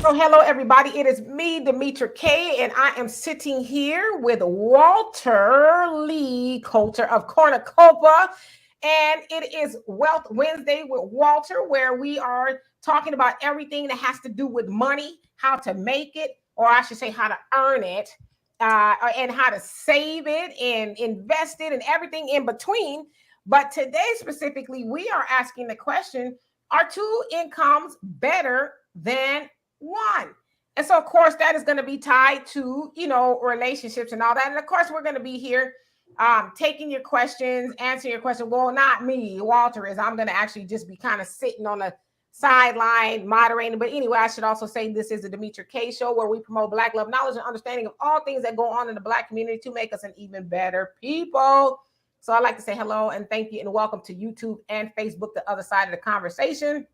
So hello, everybody. It is me, Demetra K, and I am sitting here with Walter Lee Coulter of Cornucopia. And it is Wealth Wednesday with Walter, where we are talking about everything that has to do with money, how to make it, or I should say, how to earn it, and how to save it and invest it and everything in between. But today, specifically, we are asking the question, are two incomes better than one? And so, of course, that is going to be tied to, relationships and all that. And of course, we're going to be here taking your questions, answering your question. Well, not me, Walter is. I'm going to actually just be kind of sitting on the sideline moderating. But anyway, I should also say this is the Demetra K Show, where we promote Black love, knowledge, and understanding of all things that go on in the Black community to make us an even better people. So I'd like to say hello and thank you and welcome to YouTube and Facebook, the other side of the conversation.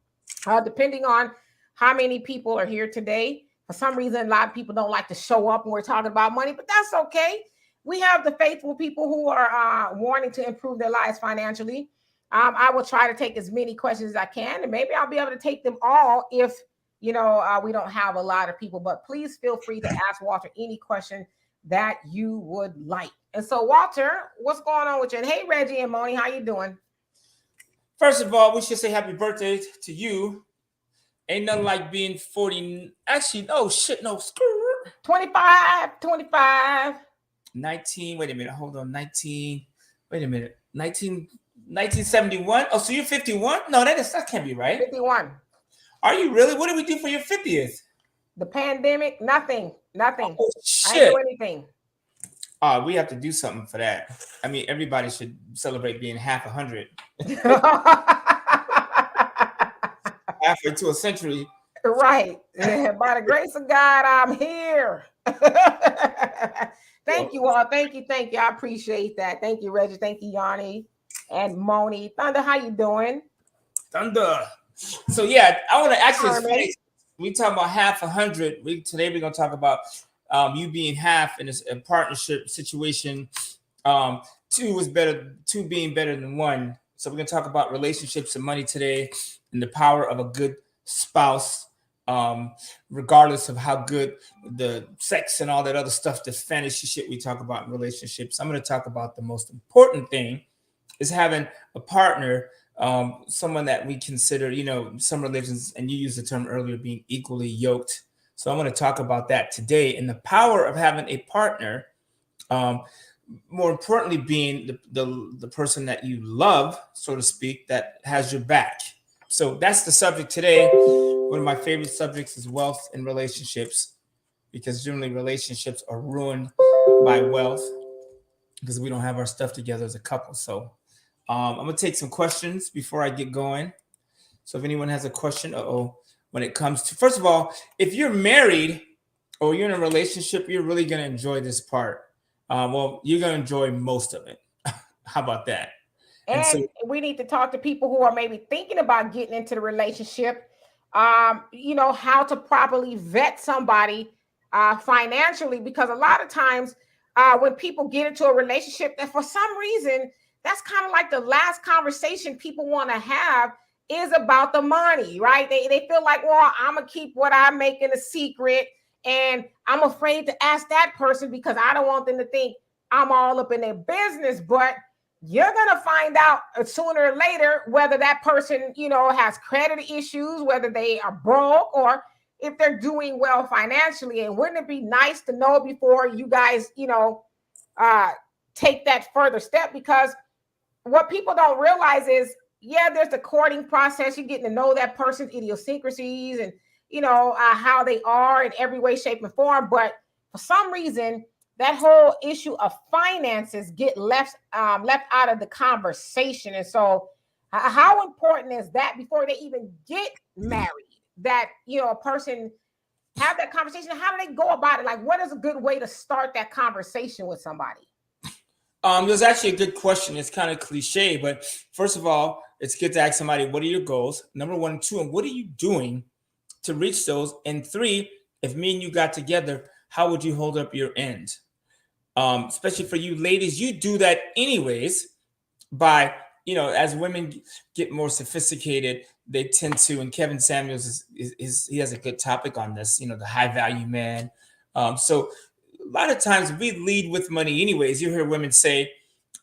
Depending on how many people are here today, for some reason, a lot of people don't like to show up when we're talking about money, but that's okay. We have the faithful people who are wanting to improve their lives financially. I will try to take as many questions as I can, and maybe I'll be able to take them all if, we don't have a lot of people. But please feel free to ask Walter any question that you would like. And so, Walter, what's going on with you? And hey, Reggie and Moni, how you doing? First of all, we should say happy birthday to you. Ain't nothing like being 40. Actually, oh shit, no. 25. 19. Wait a minute. Hold on. 19. Wait a minute. 1971. Oh, so you're 51? No, that can't be right. 51. Are you really? What did we do for your 50th? The pandemic? Nothing. Oh, shit. I didn't do anything. We have to do something for that. I mean, everybody should celebrate being half 100. Halfway to a century. Right. By the grace of God, I'm here. Thank you all. Thank you. I appreciate that. Thank you, Reggie. Thank you, Yanni and Moni. Thunder, how you doing? Thunder. So yeah, I want to actually we talk about half 100. Today we're gonna talk about you being half in a partnership situation. Two being better than one. So we're gonna talk about relationships and money today, and the power of a good spouse, regardless of how good the sex and all that other stuff, the fantasy shit we talk about in relationships. I'm gonna talk about the most important thing is having a partner, someone that we consider, some religions, and you used the term earlier, being equally yoked. So I'm going to talk about that today, and the power of having a partner, more importantly, being the person that you love, so to speak, that has your back. So that's the subject today. One of my favorite subjects is wealth and relationships, because generally relationships are ruined by wealth because we don't have our stuff together as a couple. So I'm going to take some questions before I get going. So if anyone has a question, when it comes to, first of all, if you're married or you're in a relationship, you're really going to enjoy this part. Well, you're going to enjoy most of it. How about that? And so, we need to talk to people who are maybe thinking about getting into the relationship, how to properly vet somebody financially, because a lot of times when people get into a relationship, that for some reason, that's kind of like the last conversation people want to have is about the money, right? They feel like, well, I'm going to keep what I make in a secret, and I'm afraid to ask that person because I don't want them to think I'm all up in their business. But you're going to find out sooner or later whether that person, has credit issues, whether they are broke, or if they're doing well financially. And wouldn't it be nice to know before you guys, take that further step? Because what people don't realize is, there's the courting process. You're getting to know that person's idiosyncrasies and, how they are in every way, shape, and form. But for some reason, that whole issue of finances get left out of the conversation. And so how important is that before they even get married, that, a person have that conversation? How do they go about it? Like, what is a good way to start that conversation with somebody? There's actually a good question. It's kind of cliche, but first of all, it's good to ask somebody, what are your goals? Number 1, 2, and what are you doing to reach those? And 3, if me and you got together, how would you hold up your end? Especially for you ladies, you do that anyways by, as women get more sophisticated, they tend to, and Kevin Samuels he has a good topic on this, the high value man. So a lot of times we lead with money anyways. You hear women say,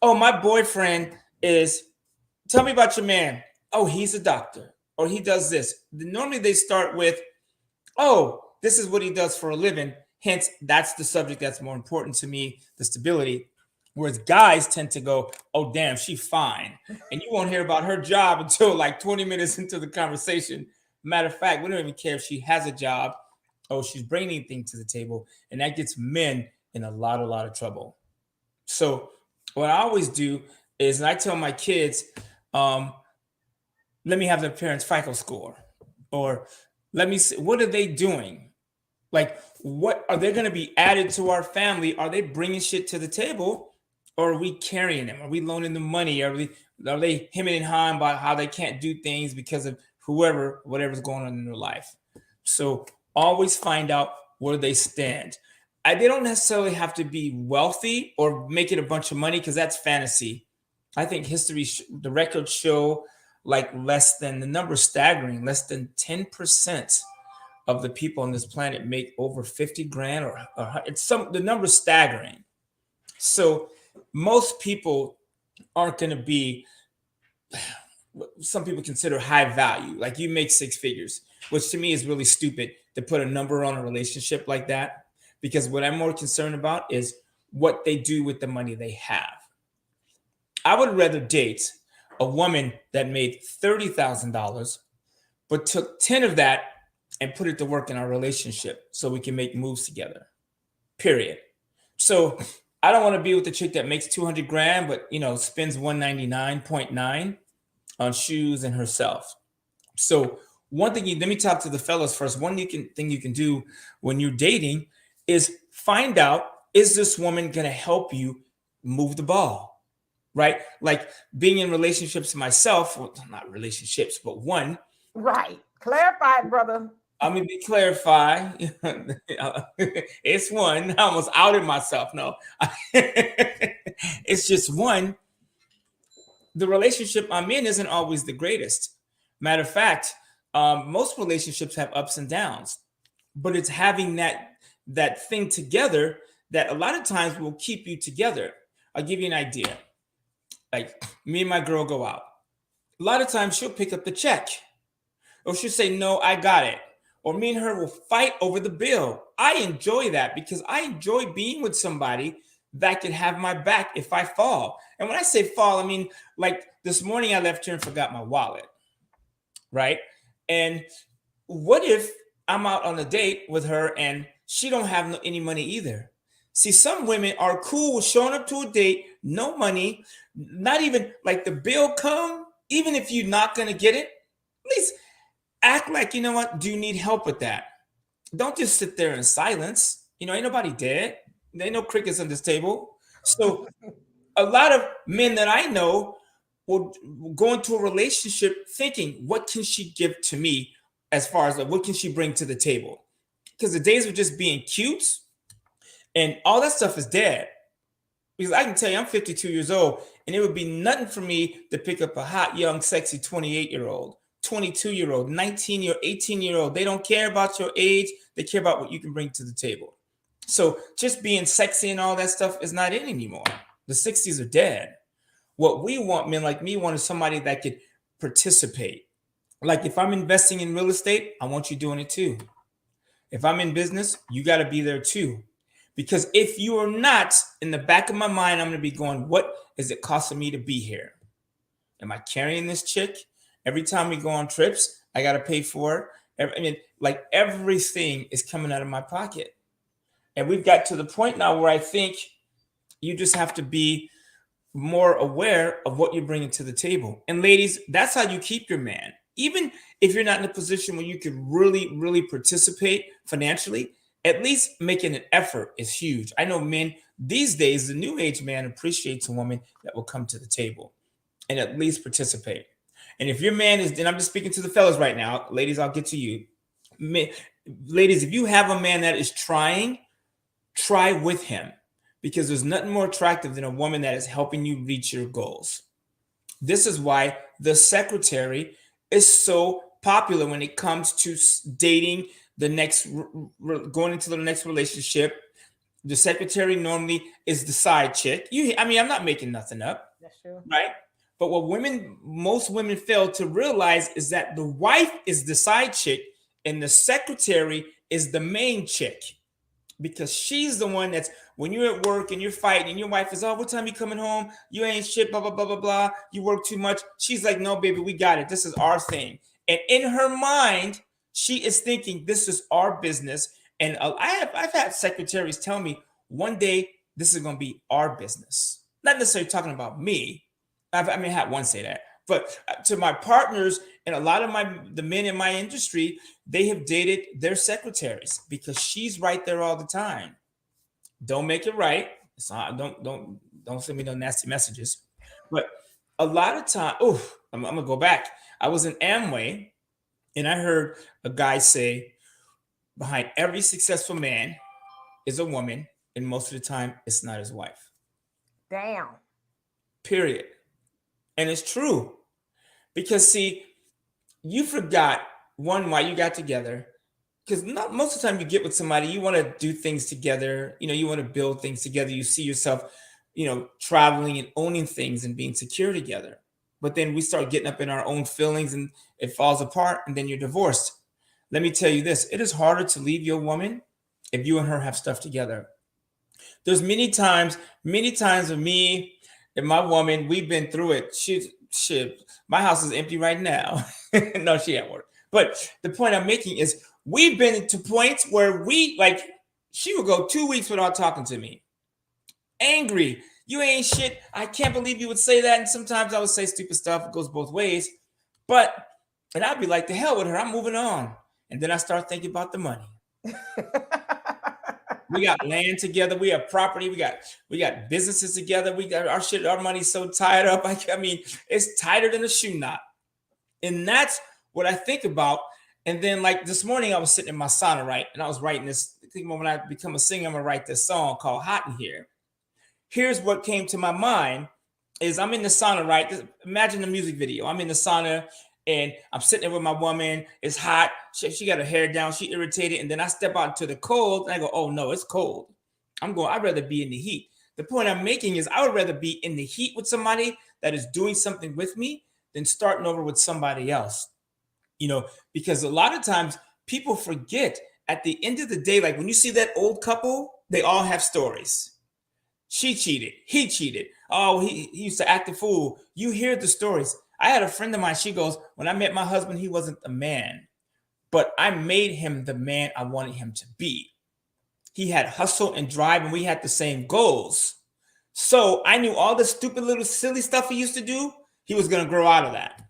oh, my boyfriend tell me about your man. Oh, he's a doctor, or he does this. Normally they start with, oh, this is what he does for a living. Hence, that's the subject that's more important to me, the stability. Whereas guys tend to go, oh, damn, she's fine. And you won't hear about her job until like 20 minutes into the conversation. Matter of fact, we don't even care if she has a job or she's bringing anything to the table. And that gets men in a lot of trouble. So what I always do is, and I tell my kids, let me have their parents' FICO score. Or let me see, what are they doing? Like, what are they going to be added to our family? Are they bringing shit to the table? Or are we carrying them? Are we loaning them money? Are they hemming and hawing about how they can't do things because of whatever's going on in their life? So always find out where they stand. They don't necessarily have to be wealthy or make it a bunch of money, because that's fantasy. I think the records show like the number staggering, less than 10% of the people on this planet make over 50 grand or the number's staggering. So most people aren't going to be, some people consider high value. Like, you make six figures, which to me is really stupid to put a number on a relationship like that, because what I'm more concerned about is what they do with the money they have. I would rather date a woman that made $30,000, but took 10 of that and put it to work in our relationship so we can make moves together, period. So I don't want to be with a chick that makes 200 grand, but, spends 199.9 on shoes and herself. So one thing, let me talk to the fellas first. One thing you can do when you're dating is find out, is this woman going to help you move the ball, right? Like being in relationships myself, well, not relationships, but one. Right. Clarify, brother. I'm going to be clarify. It's one. I almost outed myself. No, it's just one. The relationship I'm in isn't always the greatest. Matter of fact, most relationships have ups and downs, but it's having that thing together that a lot of times will keep you together. I'll give you an idea. Like, me and my girl go out. A lot of times she'll pick up the check, or she'll say, no, I got it. Or me and her will fight over the bill. I enjoy that because I enjoy being with somebody that can have my back if I fall. And when I say fall, I mean, like this morning I left here and forgot my wallet, right? And what if I'm out on a date with her and she don't have any money either? See, some women are cool with showing up to a date, no money, not even like the bill come, even if you're not going to get it, at least act like, you know what, do you need help with that? Don't just sit there in silence. Ain't nobody dead. There ain't no crickets on this table. So a lot of men that I know will go into a relationship thinking, what can she give to me as far as what can she bring to the table? Because the days of just being cute and all that stuff is dead. Because I can tell you, I'm 52 years old, and it would be nothing for me to pick up a hot, young, sexy 28-year-old. 22-year-old, 19-year-old, 18-year-old. They don't care about your age. They care about what you can bring to the table. So just being sexy and all that stuff is not in anymore. The 60s are dead. What we want, men like me, want is somebody that could participate. Like if I'm investing in real estate, I want you doing it too. If I'm in business, you got to be there too. Because if you are not, in the back of my mind, I'm going to be going, what is it costing me to be here? Am I carrying this chick? Every time we go on trips, I got to pay for it. Like everything is coming out of my pocket. And we've got to the point now where I think you just have to be more aware of what you're bringing to the table. And ladies, that's how you keep your man. Even if you're not in a position where you could really, really participate financially, at least making an effort is huge. I know men these days, the new age man appreciates a woman that will come to the table and at least participate. And if your man is, and I'm just speaking to the fellas right now, ladies, I'll get to you. Ladies, if you have a man that is trying, try with him, because there's nothing more attractive than a woman that is helping you reach your goals. This is why the secretary is so popular when it comes to dating the next, going into the next relationship. The secretary normally is the side chick. I mean, I'm not making nothing up. That's true. Right? But what most women fail to realize is that the wife is the side chick and the secretary is the main chick, because she's the one that's, when you're at work and you're fighting and your wife is, oh, what time you coming home? You ain't shit, blah, blah, blah, blah, blah. You work too much. She's like, no, baby, we got it. This is our thing. And in her mind, she is thinking this is our business. And I've had secretaries tell me one day, this is going to be our business. Not necessarily talking about me. I mean, I had one say that. But to my partners and a lot of the men in my industry, they have dated their secretaries because she's right there all the time. Don't make it right. It's not, don't send me no nasty messages. But a lot of time, I'm gonna go back. I was in Amway and I heard a guy say, behind every successful man is a woman, and most of the time it's not his wife. Damn. Period. And it's true. Because see, you forgot why you got together. Because not most of the time you get with somebody, you want to do things together. You want to build things together. You see yourself, traveling and owning things and being secure together. But then we start getting up in our own feelings and it falls apart, and then you're divorced. Let me tell you this: it is harder to leave your woman if you and her have stuff together. There's many times with me and my woman, we've been through it. My house is empty right now. No, she at work. But the point I'm making is we've been to points where she would go 2 weeks without talking to me. Angry. You ain't shit. I can't believe you would say that. And sometimes I would say stupid stuff. It goes both ways. And I'd be like, the hell with her. I'm moving on. And then I start thinking about the money. We got land together. We have property. We got businesses together. We got our money's so tied up. I mean, it's tighter than a shoe knot. And that's what I think about. And then this morning I was sitting in my sauna, right? And I was writing this. I think when I become a singer, I'm going to write this song called Hot in Here. Here's what came to my mind is I'm in the sauna, right? Just imagine the music video. I'm in the sauna and I'm sitting there with my woman. It's hot. She got her hair down. She irritated. And then I step out into the cold and I go, oh no, it's cold. I'd rather be in the heat. The point I'm making is I would rather be in the heat with somebody that is doing something with me than starting over with somebody else. Because a lot of times people forget at the end of the day, like when you see that old couple, they all have stories. She cheated. He cheated. Oh, he used to act a fool. You hear the stories. I had a friend of mine. She goes, when I met my husband, he wasn't a man, but I made him the man I wanted him to be. He had hustle and drive, and we had the same goals. So I knew all the stupid little silly stuff he used to do, he was going to grow out of that.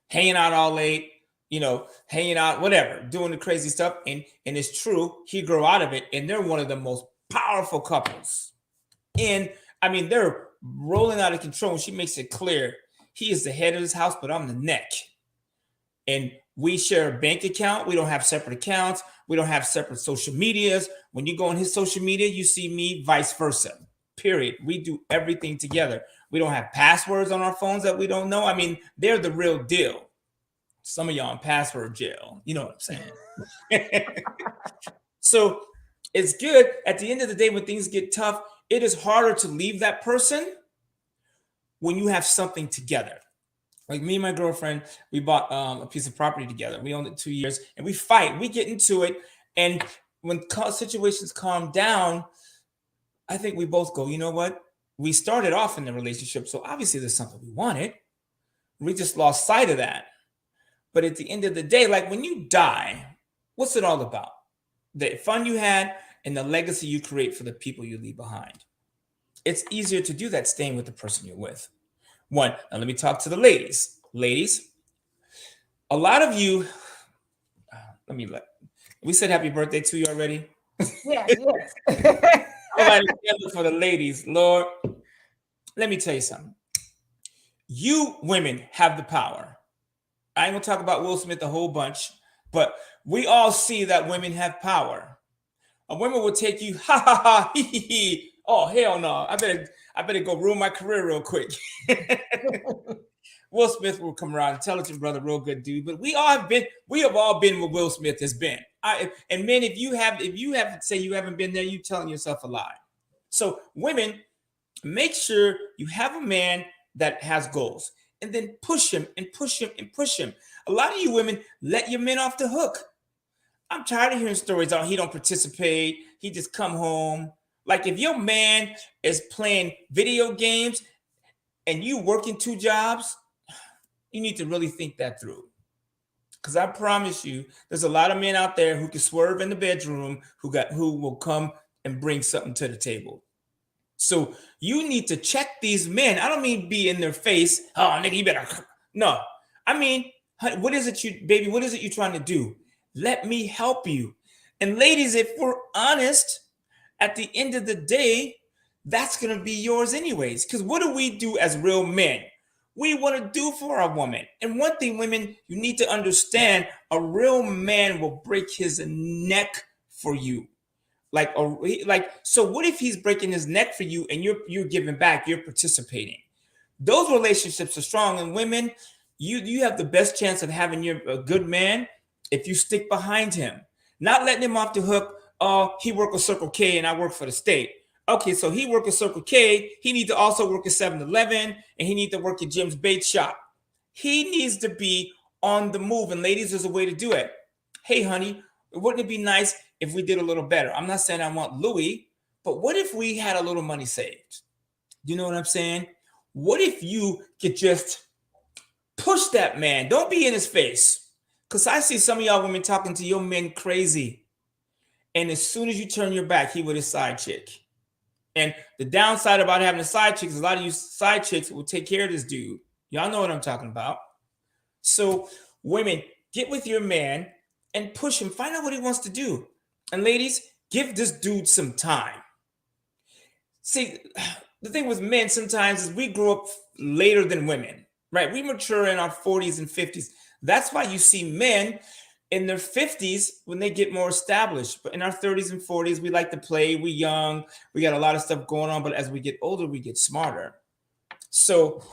Hanging out all late, hanging out, whatever, doing the crazy stuff. And it's true, he grew out of it. And they're one of the most powerful couples. And I mean, they're rolling out of control. She makes it clear he is the head of his house, but I'm the neck. And we share a bank account. We don't have separate accounts. We don't have separate social medias. When you go on his social media, you see me, vice versa. Period. We do everything together. We don't have passwords on our phones that we don't know. I mean, they're the real deal. Some of y'all in password jail. You know what I'm saying? So it's good. At the end of the day, when things get tough, it is harder to leave that person when you have something together. Like me and my girlfriend, we bought a piece of property together. We owned it 2 years and we fight. We get into it. And when situations calm down, I think we both go, you know what? We started off in the relationship. So obviously there's something we wanted. We just lost sight of that. But at the end of the day, like when you die, what's it all about? The fun you had and the legacy you create for the people you leave behind. It's easier to do that staying with the person you're with. One, now let me talk to the ladies. Ladies, a lot of you, we said happy birthday to you already. Yes. For the ladies, Lord, let me tell you something. You women have the power. I ain't gonna talk about Will Smith a whole bunch, but we all see that women have power. A woman will take you, ha ha ha, hee hee hee. Oh hell no! I better go ruin my career real quick. Will Smith will come around, intelligent brother, real good dude. But we have all been where Will Smith has been. And men, if you have say you haven't been there, you telling yourself a lie. So women, make sure you have a man that has goals, and then push him and push him and push him. A lot of you women let your men off the hook. I'm tired of hearing stories on he don't participate, he just come home. Like if your man is playing video games and you working 2 jobs, you need to really think that through. Because I promise you, there's a lot of men out there who can swerve in the bedroom, who will come and bring something to the table. So you need to check these men. I don't mean be in their face. Oh, nigga, you better. No, I mean, what is it you're trying to do? Let me help you. And ladies, if we're honest, at the end of the day, that's going to be yours anyways. Because what do we do as real men? We want to do for our woman. And one thing, women, you need to understand, a real man will break his neck for you. So what if he's breaking his neck for you and you're giving back, you're participating? Those relationships are strong. And women, you have the best chance of having a good man if you stick behind him, not letting him off the hook. Oh, he work at Circle K and I work for the state. Okay, so he work at Circle K. He needs to also work at 7-Eleven, and he needs to work at Jim's Bait Shop. He needs to be on the move. And ladies, there's a way to do it. Hey, honey, wouldn't it be nice if we did a little better? I'm not saying I want Louis, but what if we had a little money saved? You know what I'm saying? What if you could just push that man? Don't be in his face. Because I see some of y'all women talking to your men crazy. And as soon as you turn your back, he with his side chick. And the downside about having a side chick is a lot of you side chicks will take care of this dude. Y'all know what I'm talking about. So women, get with your man and push him. Find out what he wants to do. And ladies, give this dude some time. See, the thing with men sometimes is we grow up later than women, right? We mature in our 40s and 50s. That's why you see men in their 50s when they get more established. But in our 30s and 40s, we like to play. We young. We got a lot of stuff going on. But as we get older, we get smarter. So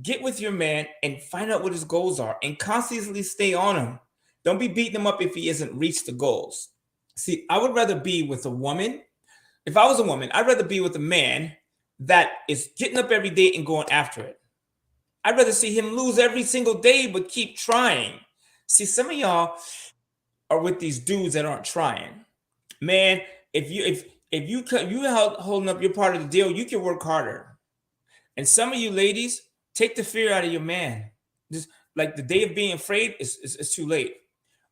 get with your man and find out what his goals are and constantly stay on him. Don't be beating him up if he hasn't reached the goals. See, I would rather be with a woman. If I was a woman, I'd rather be with a man that is getting up every day and going after it. I'd rather see him lose every single day, but keep trying. See, some of y'all are with these dudes that aren't trying. Man, if you holding up your part of the deal, you can work harder. And some of you ladies, take the fear out of your man. Just like the day of being afraid is too late.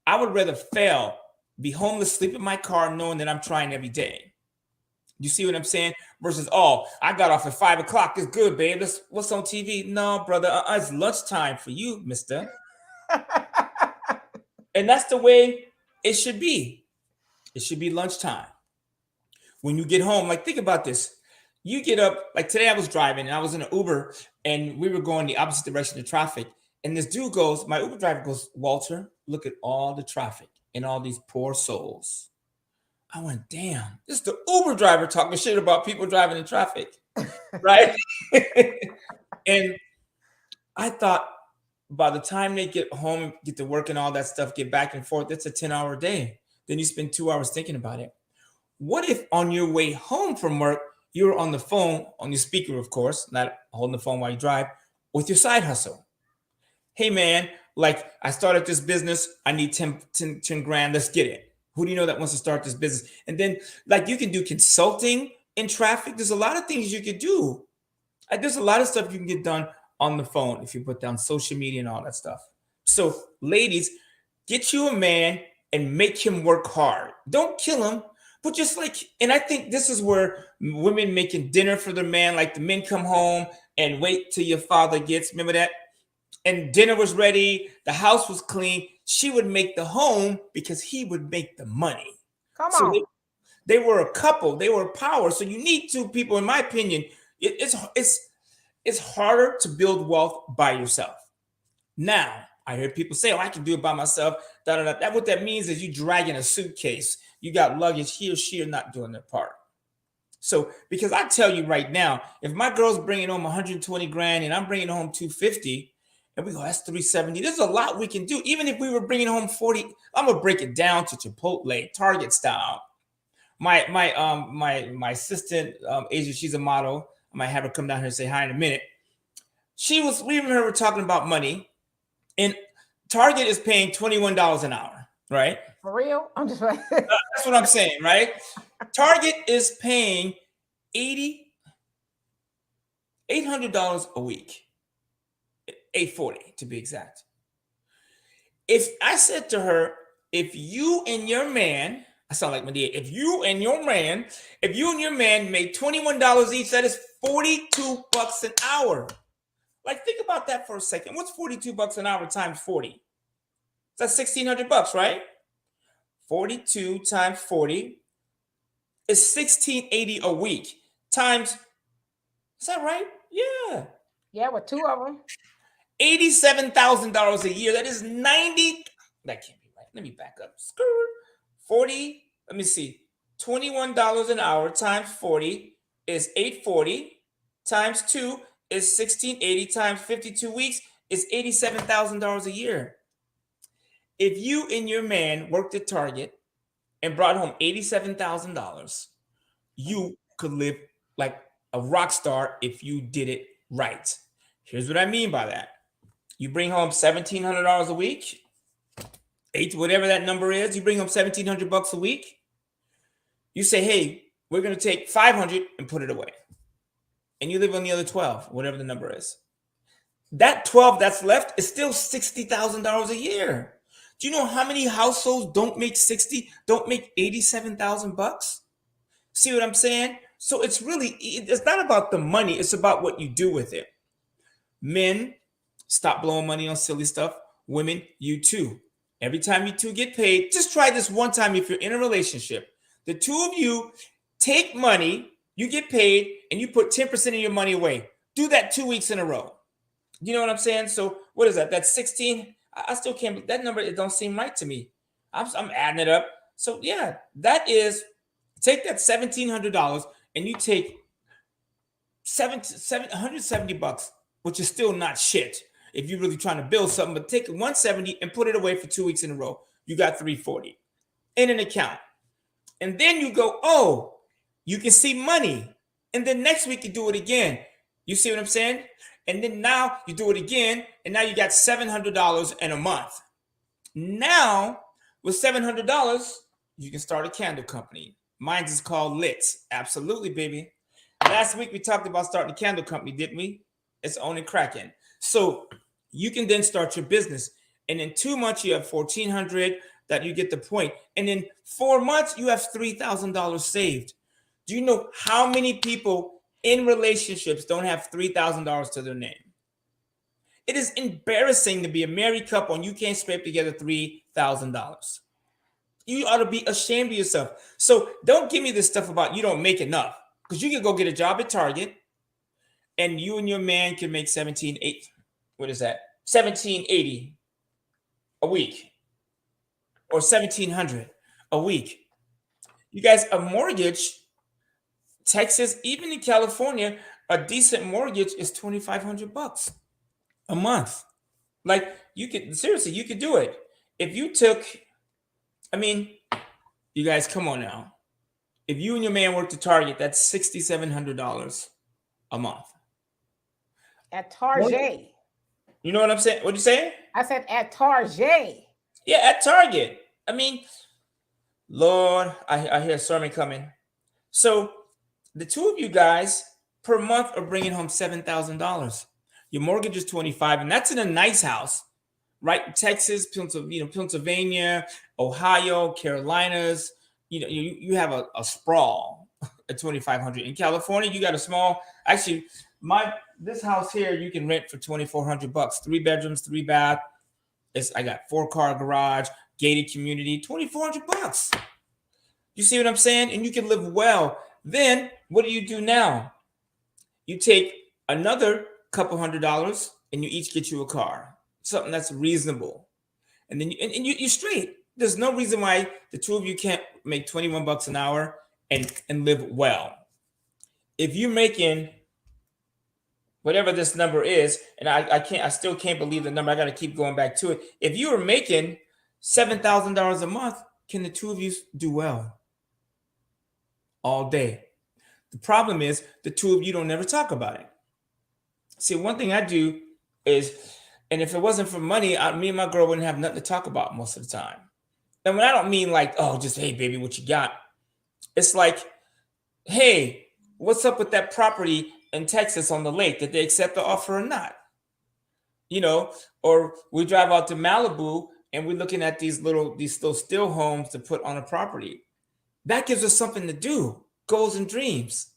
I would rather fail, be homeless, sleep in my car, knowing that I'm trying every day. You see what I'm saying? Versus, oh, I got off at 5 o'clock. It's good, babe. What's on TV? No, brother, it's lunchtime for you, mister. And that's the way it should be. It should be lunchtime. When you get home, like think about this. You get up, like today I was driving and I was in an Uber and we were going the opposite direction of traffic. And this dude goes, my Uber driver goes, Walter, look at all the traffic and all these poor souls. I went, damn, this is the Uber driver talking shit about people driving in traffic, right? And I thought, by the time they get home, get to work and all that stuff, get back and forth, it's a 10-hour day. Then you spend 2 hours thinking about it. What if on your way home from work, you're on the phone, on your speaker, of course, not holding the phone while you drive, with your side hustle? Hey, man, like I started this business. I need 10 grand. Let's get it. Who do you know that wants to start this business? And then like you can do consulting in traffic. There's a lot of things you could do. There's a lot of stuff you can get done on the phone if you put down social media and all that stuff. So ladies, get you a man and make him work hard. Don't kill him, but just like, and I think this is where women making dinner for their man, like the men come home and wait till your father gets, remember that? And dinner was ready. The house was clean. She would make the home because he would make the money. Come on. They were a couple. They were a power. So you need two people, in my opinion. It's harder to build wealth by yourself. Now, I hear people say, oh, I can do it by myself. That what that means is you dragging a suitcase. You got luggage. He or she are not doing their part. So, because I tell you right now, if my girl's bringing home 120 grand and I'm bringing home 250, And we go, that's 370. There's a lot we can do. Even if we were bringing home 40, I'm gonna break it down to Chipotle, Target style. My assistant, Asia, she's a model. I might have her come down here and say hi in a minute. We even heard her talking about money, and Target is paying $21 an hour, right? For real? I'm just like that's what I'm saying, right? Target is paying $800 a week. $840 to be exact. If I said to her, if you and your man, I sound like Medea, if you and your man made $21 each, that is $42 an hour. Like, think about that for a second. What's $42 an hour times 40? That's $1,600, right? 42 times 40 is $1,680 a week times, is that right? Yeah. Yeah, with two of them. $87,000 a year. That is 90. That can't be right. Let me back up. 40. Let me see. $21 an hour times 40 is $840. Times 2 is $1,680. Times 52 weeks is $87,000 a year. If you and your man worked at Target and brought home $87,000, you could live like a rock star if you did it right. Here's what I mean by that. You bring home $1,700 a week, whatever that number is, you bring home $1,700 a week. You say, hey, we're going to take $500 and put it away. And you live on the other 12, whatever the number is. That 12 that's left is still $60,000 a year. Do you know how many households don't make $87,000? See what I'm saying? So it's not about the money. It's about what you do with it. Men, stop blowing money on silly stuff. Women, you too. Every time you two get paid, just try this one time if you're in a relationship. The two of you take money, you get paid, and you put 10% of your money away. Do that 2 weeks in a row. You know what I'm saying? So what is that? That's 16. I still can't, that number, it don't seem right to me. I'm adding it up. So yeah, that is, take that $1,700 and you take $170, which is still not shit if you're really trying to build something, but take 170 and put it away for 2 weeks in a row. You got 340 in an account. And then you go, oh, you can see money. And then next week you do it again. You see what I'm saying? And then now you do it again, and now you got $700 in a month. Now, with $700, you can start a candle company. Mine is called Litz. Absolutely, baby. Last week we talked about starting a candle company, didn't we? It's on and cracking. So you can then start your business. And in 2 months, you have $1,400, that you get the point. And in 4 months, you have $3,000 saved. Do you know how many people in relationships don't have $3,000 to their name? It is embarrassing to be a married couple and you can't scrape together $3,000. You ought to be ashamed of yourself. So don't give me this stuff about you don't make enough, because you can go get a job at Target and you and your man can make $1,780 a week or $1,700 a week. You guys, a mortgage, Texas, even in California, a decent mortgage is $2,500 a month. Like, you could do it. If you took, you guys, come on now. If you and your man worked at Target, that's $6,700 a month. At Target. You know what I'm saying? What'd you say? I said at Target. Yeah, at Target. Lord, I hear a sermon coming. So the two of you guys per month are bringing home $7,000. Your mortgage is $25,000, and that's in a nice house, right? Texas, Pennsylvania, Ohio, Carolinas. You have a sprawl at $2,500. In California, you got a small. Actually, this house here you can rent for $2,400. 3 bedrooms, 3 bath. I got 4-car garage, gated community, $2,400. You see what I'm saying? And you can live well. Then what do you do now? You take another couple $100 and you each get you a car, something that's reasonable. And then you straight. There's no reason why the two of you can't make $21 an hour and live well. If you're making whatever this number is, and I still can't believe the number. I got to keep going back to it. If you were making $7,000 a month, can the two of you do well all day? The problem is the two of you don't never talk about it. See, one thing I do is, and if it wasn't for money, me and my girl wouldn't have nothing to talk about most of the time. And when I don't mean like, oh, just, hey, baby, what you got? It's like, hey, what's up with that property in Texas on the lake? Did they accept the offer or not? You know, or we drive out to Malibu and we're looking at these little still homes to put on a property. That gives us something to do, goals and dreams.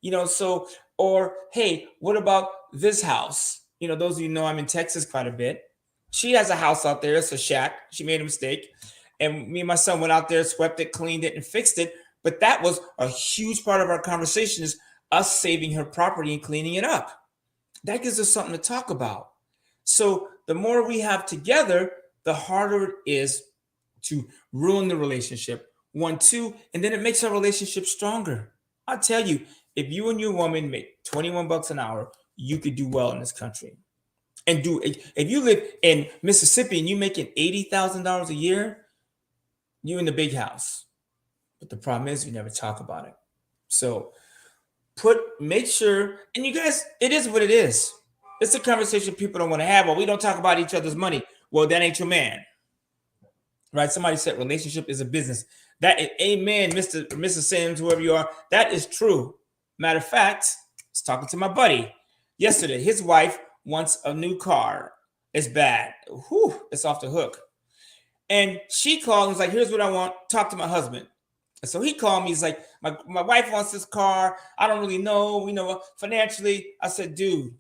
You know, so, or hey, what about this house? You know, those of you know I'm in Texas quite a bit. She has a house out there. It's a shack. She made a mistake. And me and my son went out there, swept it, cleaned it, and fixed it. But that was a huge part of our conversation, is us saving her property and cleaning it up. That gives us something to talk about. So the more we have together, the harder it is to ruin the relationship. 1, 2, and then it makes our relationship stronger. I'll tell you, if you and your woman make $21 an hour, you could do well in this country. And if you live in Mississippi and you're making $80,000 a year, you in the big house. But the problem is you never talk about it. So make sure, and you guys, it is what it is. It's a conversation people don't want to have. Well, we don't talk about each other's money. Well, that ain't your man. Right? Somebody said relationship is a business. That is, amen, Mr. Sims, whoever you are. That is true. Matter of fact, I was talking to my buddy yesterday. His wife wants a new car. It's bad. Whew, it's off the hook. And she called and was like, here's what I want. Talk to my husband. And so he called me. He's like, my wife wants this car. I don't really know. We know financially. I said, dude,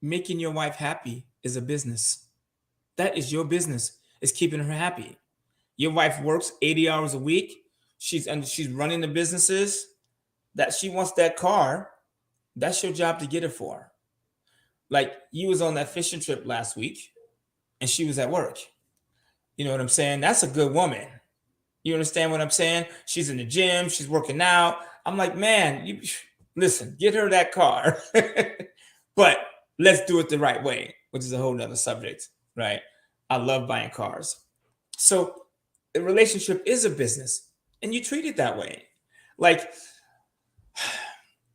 making your wife happy is a business. That is your business. It's keeping her happy. Your wife works 80 hours a week. She's running the businesses. That she wants that car. That's your job to get it for her. Like, you was on that fishing trip last week and she was at work. You know what I'm saying? That's a good woman. You understand what I'm saying? She's in the gym. She's working out. I'm like, man, listen, get her that car. But let's do it the right way, which is a whole nother subject, right? I love buying cars. So a relationship is a business and you treat it that way. Like,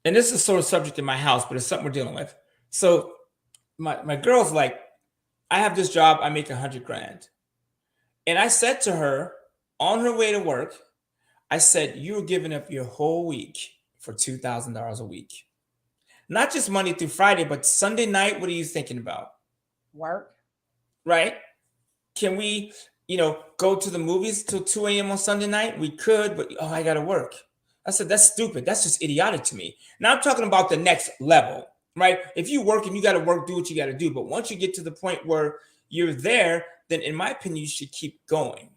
and this is a sort of subject in my house, but it's something we're dealing with. So my girl's like, I have this job. I make $100,000. And I said to her on her way to work, I said, you're giving up your whole week for $2,000 a week. Not just Monday through Friday, but Sunday night, what are you thinking about? Work. Right? Can we, go to the movies till 2 a.m. on Sunday night? We could, but I got to work. I said, that's stupid. That's just idiotic to me. Now I'm talking about the next level, right? If you work and you got to work, do what you got to do. But once you get to the point where you're there, then in my opinion, you should keep going.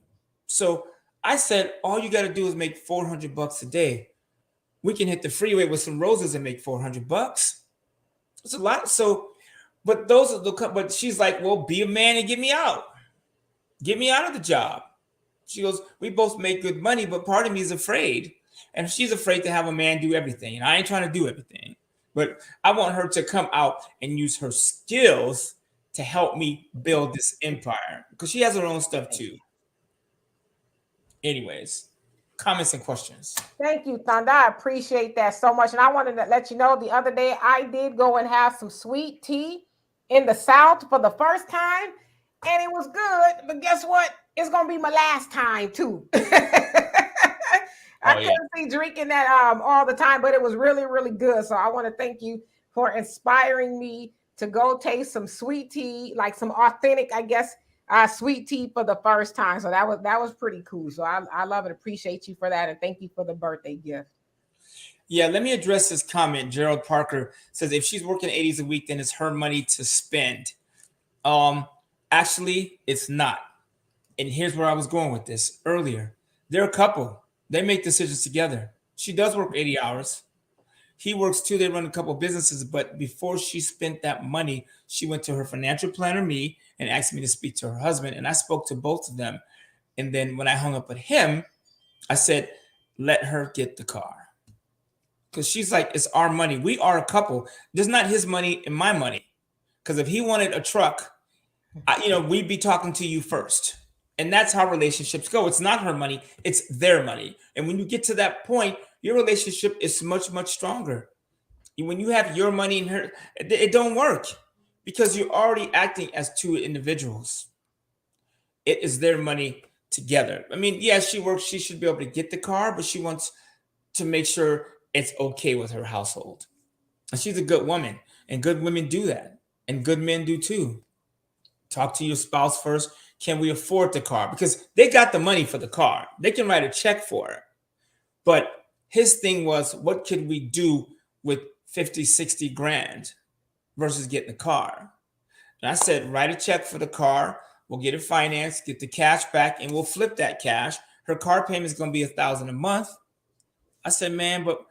So I said, all you got to do is make $400 a day. We can hit the freeway with some roses and make $400. It's a lot. So, but but she's like, well, be a man and get me out. Get me out of the job. She goes, we both make good money, but part of me is afraid. And she's afraid to have a man do everything. And I ain't trying to do everything. But I want her to come out and use her skills to help me build this empire. Because she has her own stuff too. Anyways, comments and questions. Thank you, Thunder. I appreciate that so much. And I wanted to let you know the other day I did go and have some sweet tea in the South for the first time. And it was good. But guess what? It's going to be my last time too. I couldn't be drinking that all the time, but it was really, really good. So I want to thank you for inspiring me to go taste some sweet tea, like some authentic, I guess, sweet tea for the first time. So that was pretty cool. So I love and appreciate you for that. And thank you for the birthday gift. Yeah, let me address this comment. Gerald Parker says, if she's working 80s a week, then it's her money to spend. Actually, it's not. And here's where I was going with this earlier. They're a couple. They make decisions together. She does work 80 hours. He works too. They run a couple businesses. But before she spent that money, she went to her financial planner, me, and asked me to speak to her husband. And I spoke to both of them. And then when I hung up with him, I said, let her get the car. because she's like, it's our money. We are a couple. There's not his money and my money. Because if he wanted a truck, we'd be talking to you first. And that's how relationships go. It's not her money, it's their money. And when you get to that point, your relationship is much, much stronger. When you have your money and her, it don't work because you're already acting as two individuals. It is their money together. I mean, yeah, she works, she should be able to get the car, but she wants to make sure it's okay with her household. And she's a good woman, and good women do that. And good men do too. Talk to your spouse first. Can we afford the car? Because they got the money for the car. They can write a check for it. But his thing was, what could we do with 50, 60 grand versus getting the car? And I said, write a check for the car. We'll get it financed, get the cash back, and we'll flip that cash. Her car payment is going to be $1,000 a month. I said, man, but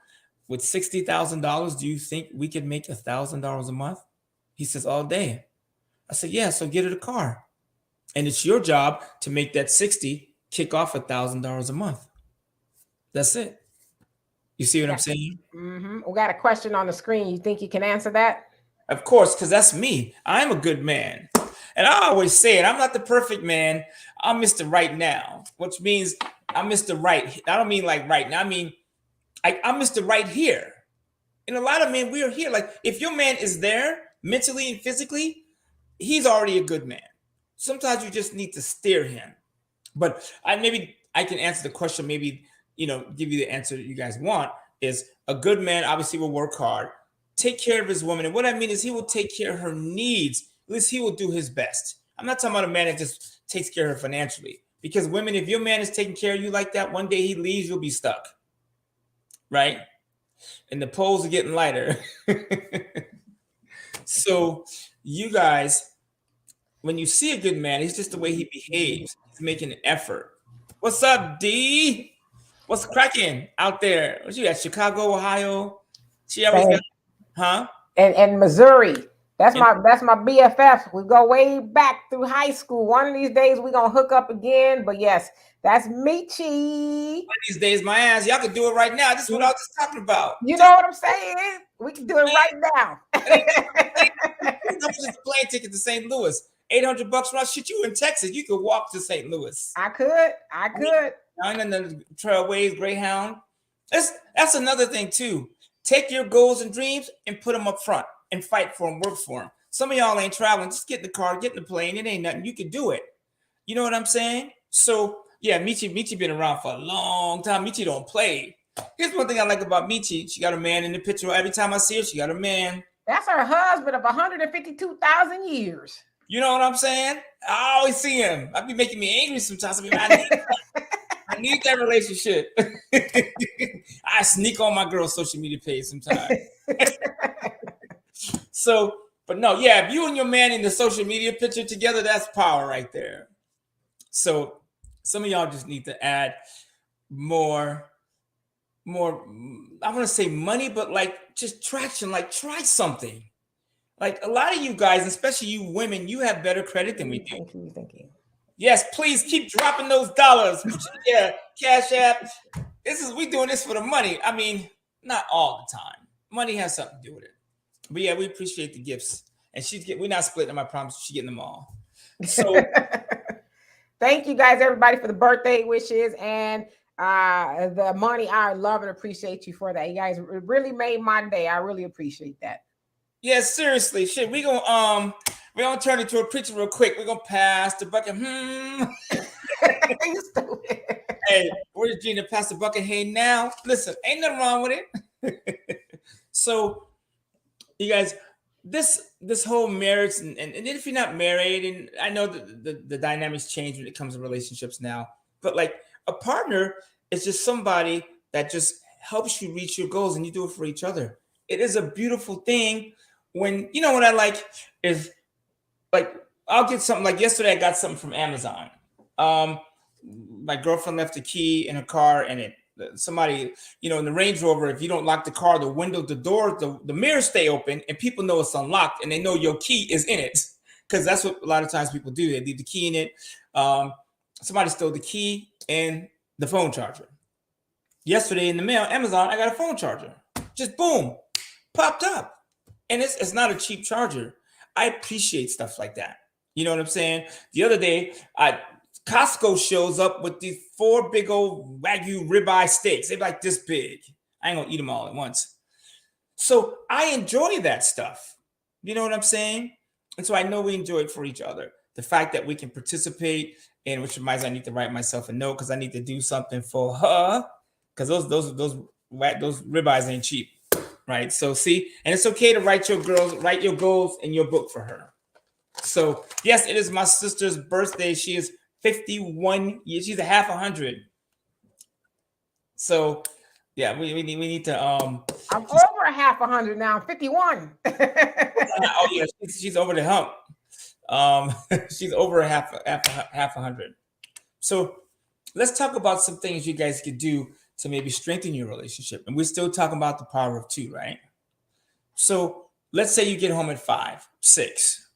with $60,000, do you think we could make $1,000 a month? He says, all day. I said, yeah, so get her a car. And it's your job to make that 60 kick off $1,000 a month. That's it. You see what I'm saying? Mm-hmm. We got a question on the screen. You think you can answer that? Of course, because that's me. I'm a good man. And I always say it, I'm not the perfect man. I'm Mr. Right Now, which means I'm Mr. Right. I don't mean like right now. I mean, I'm Mr. Right here. And a lot of men, we are here. Like if your man is there mentally and physically, he's already a good man. Sometimes you just need to steer him. But maybe I can answer the question, maybe, give you the answer that you guys want, is a good man obviously will work hard, take care of his woman. And what I mean is he will take care of her needs. At least he will do his best. I'm not talking about a man that just takes care of her financially. Because women, if your man is taking care of you like that, one day he leaves, you'll be stuck. Right? And the poles are getting lighter. So you guys, when you see a good man, it's just the way he behaves. He's making an effort. What's up, D? What's cracking out there? What you got? Chicago, Ohio? She always got, huh? And Missouri. That's my BFF. We go way back through high school. One of these days we're gonna hook up again. But yes, that's Michi. One of these days, my ass, y'all can do it right now. This is what I was just talking about. You know what I'm saying? We can do it right now. Just plane ticket to St. Louis. $800 from shit. You in Texas? You could walk to St. Louis. I could. And then the Trailways, Greyhound. That's another thing too. Take your goals and dreams and put them up front and fight for them, work for them. Some of y'all ain't traveling. Just get in the car, get in the plane. It ain't nothing. You can do it. You know what I'm saying? So yeah, Michi been around for a long time. Michi don't play. Here's one thing I like about Michi. She got a man in the picture. Every time I see her, she got a man. That's her husband of 152,000 years. You know what I'm saying? I always see him. I be making me angry sometimes. I need that relationship. I sneak on my girl's social media page sometimes. So, but no, yeah, if you and your man in the social media picture together, that's power right there. So some of y'all just need to add more, I want to say money, but like just traction, like try something. Like a lot of you guys, especially you women, you have better credit than we do. Thank you. Yes, please keep dropping those dollars. Yeah, Cash App. We doing this for the money. I mean, not all the time. Money has something to do with it. But yeah, we appreciate the gifts. And we're not splitting them, I promise. She's getting them all. So thank you guys, everybody, for the birthday wishes and the money. I love and appreciate you for that. You guys really made my day. I really appreciate that. Yeah, seriously. Shit, we're gonna turn into a preacher real quick. We're gonna pass the bucket. Hey, where's Gina? Pass the bucket. Hey, now listen, ain't nothing wrong with it. So, you guys, this whole marriage, and if you're not married, and I know the dynamics change when it comes to relationships now, but like a partner is just somebody that just helps you reach your goals, and you do it for each other. It is a beautiful thing. When what I like is like I'll get something like yesterday. I got something from Amazon. My girlfriend left the key in her car, and somebody in the Range Rover. If you don't lock the car, the window, the door, the mirrors stay open, and people know it's unlocked, and they know your key is in it because that's what a lot of times people do. They leave the key in it. Somebody stole the key and the phone charger. Yesterday in the mail, Amazon, I got a phone charger. just boom, popped up. And it's not a cheap charger. I appreciate stuff like that. You know what I'm saying? The other day, Costco shows up with these 4 big old Wagyu ribeye steaks. They're like this big. I ain't gonna eat them all at once. So I enjoy that stuff. You know what I'm saying? And so I know we enjoy it for each other. The fact that we can participate, and which reminds me, I need to write myself a note because I need to do something for her. Because those ribeyes ain't cheap, right? So see, and it's okay to write your goals in your book for her. So yes, it is my sister's birthday. She is 51 years. She's a half 100. So yeah, we need to. I'm over a half 100 now. I'm 51. Oh yeah, she's over the hump. She's over a half 100. So let's talk about some things you guys could do to maybe strengthen your relationship. And we're still talking about the power of 2, right? So let's say you get home at 5, 6.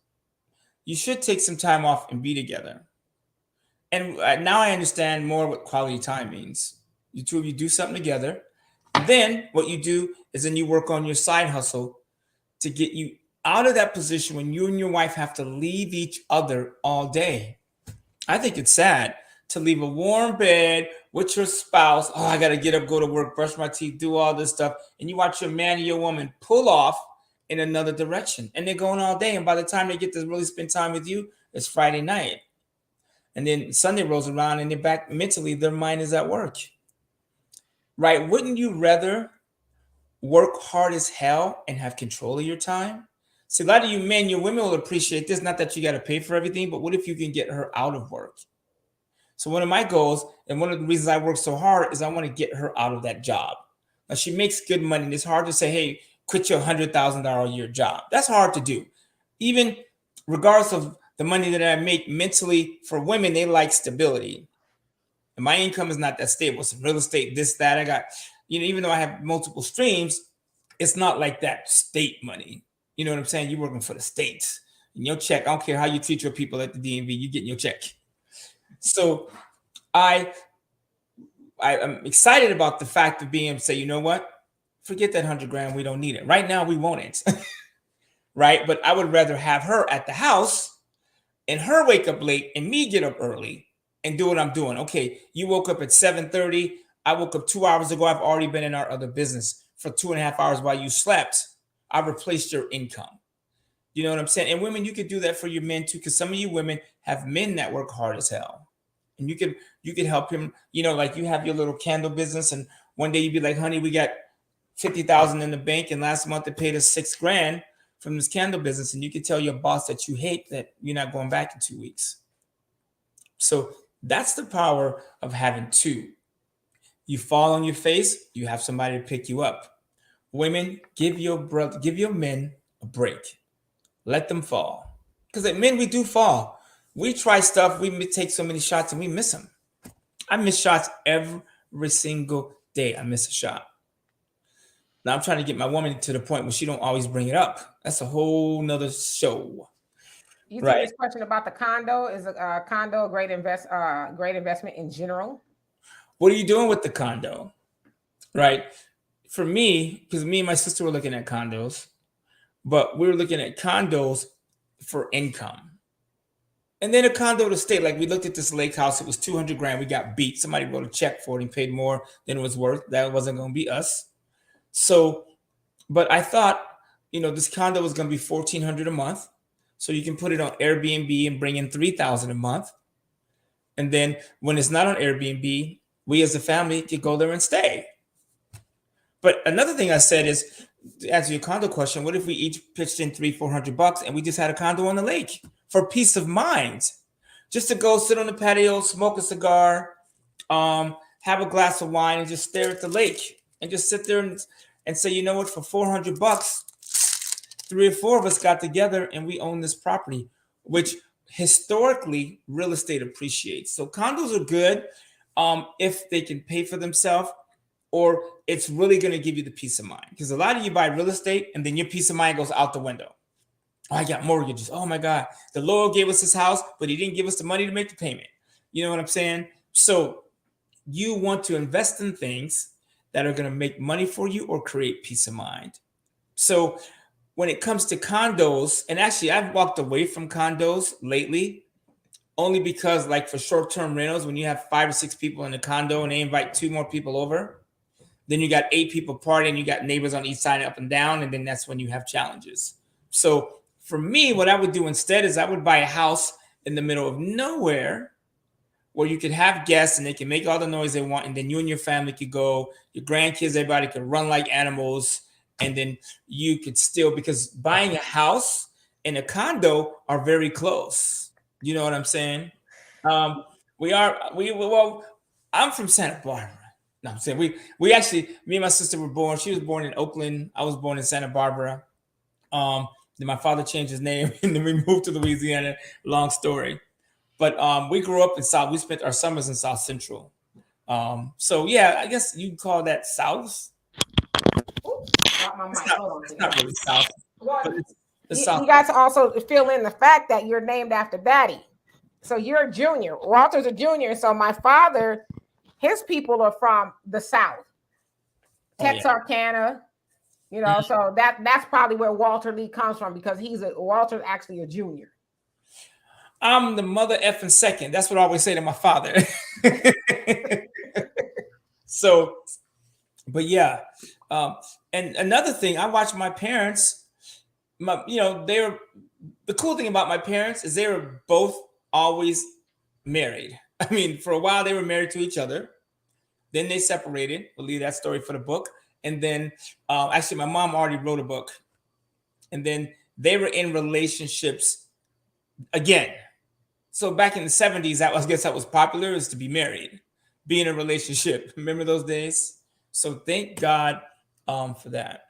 You should take some time off and be together. And now I understand more what quality time means. You two of you do something together. Then what you do is then you work on your side hustle to get you out of that position when you and your wife have to leave each other all day. I think it's sad to leave a warm bed with your spouse. Oh, I got to get up, go to work, brush my teeth, do all this stuff. And you watch your man or your woman pull off in another direction. And they're going all day. And by the time they get to really spend time with you, it's Friday night. And then Sunday rolls around and they're back mentally, their mind is at work. Right? Wouldn't you rather work hard as hell and have control of your time? See, a lot of you men, your women will appreciate this. Not that you got to pay for everything, but what if you can get her out of work? So one of my goals, and one of the reasons I work so hard, is I want to get her out of that job. Now, she makes good money, and it's hard to say, hey, quit your $100,000 a year job. That's hard to do. Even regardless of the money that I make mentally, for women, they like stability. And my income is not that stable. It's real estate, this, that. I got, even though I have multiple streams, it's not like that state money. You know what I'm saying? You're working for the states. And your check, I don't care how you treat your people at the DMV, you getting your check. So I'm excited about the fact of being able to say, you know what? Forget that $100,000. We don't need it. Right now, we want it. Right? But I would rather have her at the house and her wake up late and me get up early and do what I'm doing. Okay, you woke up at 7:30. I woke up 2 hours ago. I've already been in our other business for 2.5 hours while you slept. I replaced your income. You know what I'm saying? And women, you could do that for your men too, because some of you women have men that work hard as hell. And you could help him, like you have your little candle business, and one day you'd be like, honey, we got 50,000 in the bank, and last month they paid us $6,000 from this candle business, and you could tell your boss that you hate that you're not going back in 2 weeks. So that's the power of having 2. You fall on your face, you have somebody to pick you up. Women, give your men a break. Let them fall. Because at men, we do fall. We try stuff, we take so many shots and we miss them. I miss shots every single day. I miss a shot. Now I'm trying to get my woman to the point where she don't always bring it up. That's a whole nother show. You see this question about the condo. Is a condo a great investment in general? What are you doing with the condo? Right? For me, because me and my sister were looking at condos, but we were looking at condos for income. And then a condo to stay. Like we looked at this lake house. It was $200,000. We got beat. Somebody wrote a check for it and paid more than it was worth. That wasn't going to be us. So, but I thought, this condo was going to be $1,400 a month. So you can put it on Airbnb and bring in $3,000 a month. And then when it's not on Airbnb, we as a family could go there and stay. But another thing I said is, to answer your condo question, what if we each pitched in $300-400 and we just had a condo on the lake for peace of mind, just to go sit on the patio, smoke a cigar, have a glass of wine, and just stare at the lake and just sit there and say, you know what, for $400, 3 or 4 of us got together and we own this property, which historically real estate appreciates. So condos are good if they can pay for themselves, or it's really going to give you the peace of mind. Because a lot of you buy real estate and then your peace of mind goes out the window. Oh, I got mortgages. Oh my God. The Lord gave us this house, but he didn't give us the money to make the payment. You know what I'm saying? So you want to invest in things that are going to make money for you or create peace of mind. So when it comes to condos, and actually I've walked away from condos lately, only because like for short-term rentals, when you have 5 or 6 people in a condo and they invite 2 more people over, then you got 8 people partying, you got neighbors on each side up and down, and then that's when you have challenges. So for me, what I would do instead is I would buy a house in the middle of nowhere where you could have guests and they can make all the noise they want, and then you and your family could go, your grandkids, everybody could run like animals, and then you could still, because buying a house and a condo are very close. You know what I'm saying? Well, I'm from Santa Barbara. No, I'm saying we actually, me and my sister were born. She was born in Oakland. I was born in Santa Barbara. Then my father changed his name, and then we moved to Louisiana. Long story, but we grew up in South. We spent our summers in South Central. So yeah, I guess you'd call that South. It's not really South. But it's South. You guys also fill in the fact that you're named after Daddy. So you're a junior. Walter's a junior. So my father, his people are from the South, Texarkana. You know, so that's probably where Walter Lee comes from, because Walter's actually a junior. I'm the mother effing second. That's what I always say to my father. So, but yeah. And another thing, I watched my parents. The cool thing about my parents is they were both always married. I mean, for a while they were married to each other. Then they separated. We'll leave that story for the book. And then actually my mom already wrote a book. And then they were in relationships again. So back in the 70s, I guess that was popular, is to be married, be in a relationship. Remember those days? So thank God for that,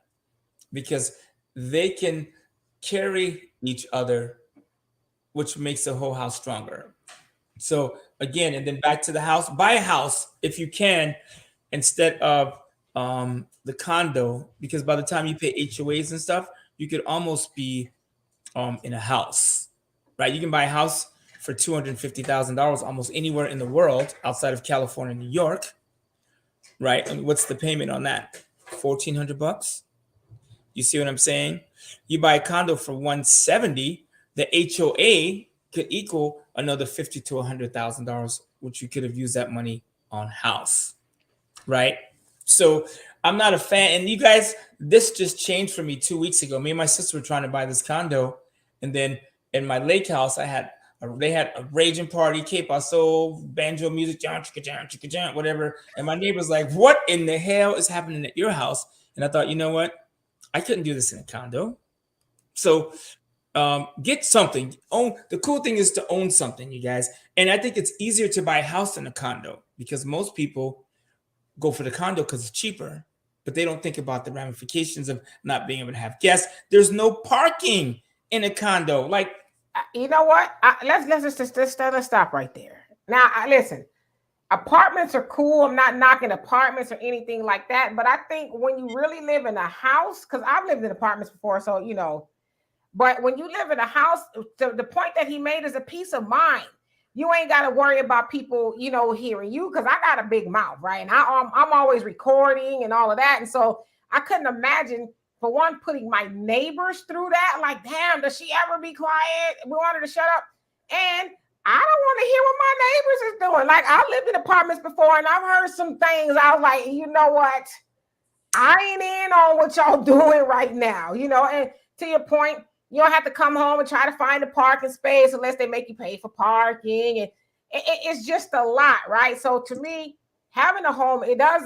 because they can carry each other, which makes the whole house stronger. So again, and then back to the house, buy a house if you can, instead of the condo, because by the time you pay HOAs and stuff, you could almost be in a house, right? You can buy a house for $250,000 almost anywhere in the world outside of California, New York, right? And what's the payment on that? $1,400. You see what I'm saying? You buy a condo for $170,000, the HOA could equal another $50,000 to $100,000, which you could have used that money on house, right? So I'm not a fan. And you guys, this just changed for me 2 weeks ago. Me and my sister were trying to buy this condo, and then in my lake house, they had a raging party, K-Paso, banjo music, whatever. And my neighbor's like, "What in the hell is happening at your house?" And I thought, you know what? I couldn't do this in a condo. So get something. The cool thing is to own something, you guys. And I think it's easier to buy a house than a condo, because most people go for the condo because it's cheaper, but they don't think about the ramifications of not being able to have guests. There's no parking in a condo. Like, you know what? Let's stop right there. Now, listen. Apartments are cool. I'm not knocking apartments or anything like that, but I think when you really live in a house, because I've lived in apartments before, so you know. But when you live in a house, the point that he made is a peace of mind. You ain't got to worry about people, you know, hearing you, because I got a big mouth, right? And I'm always recording and all of that. And so I couldn't imagine, for one, putting my neighbors through that. Like, damn, does she ever be quiet? We want her to shut up. And I don't want to hear what my neighbors is doing. Like, I lived in apartments before, and I've heard some things. I was like, you know what? I ain't in on what y'all doing right now, you know. And to your point, you don't have to come home and try to find a parking space unless they make you pay for parking. And it's just a lot, right? So to me, having a home, it does,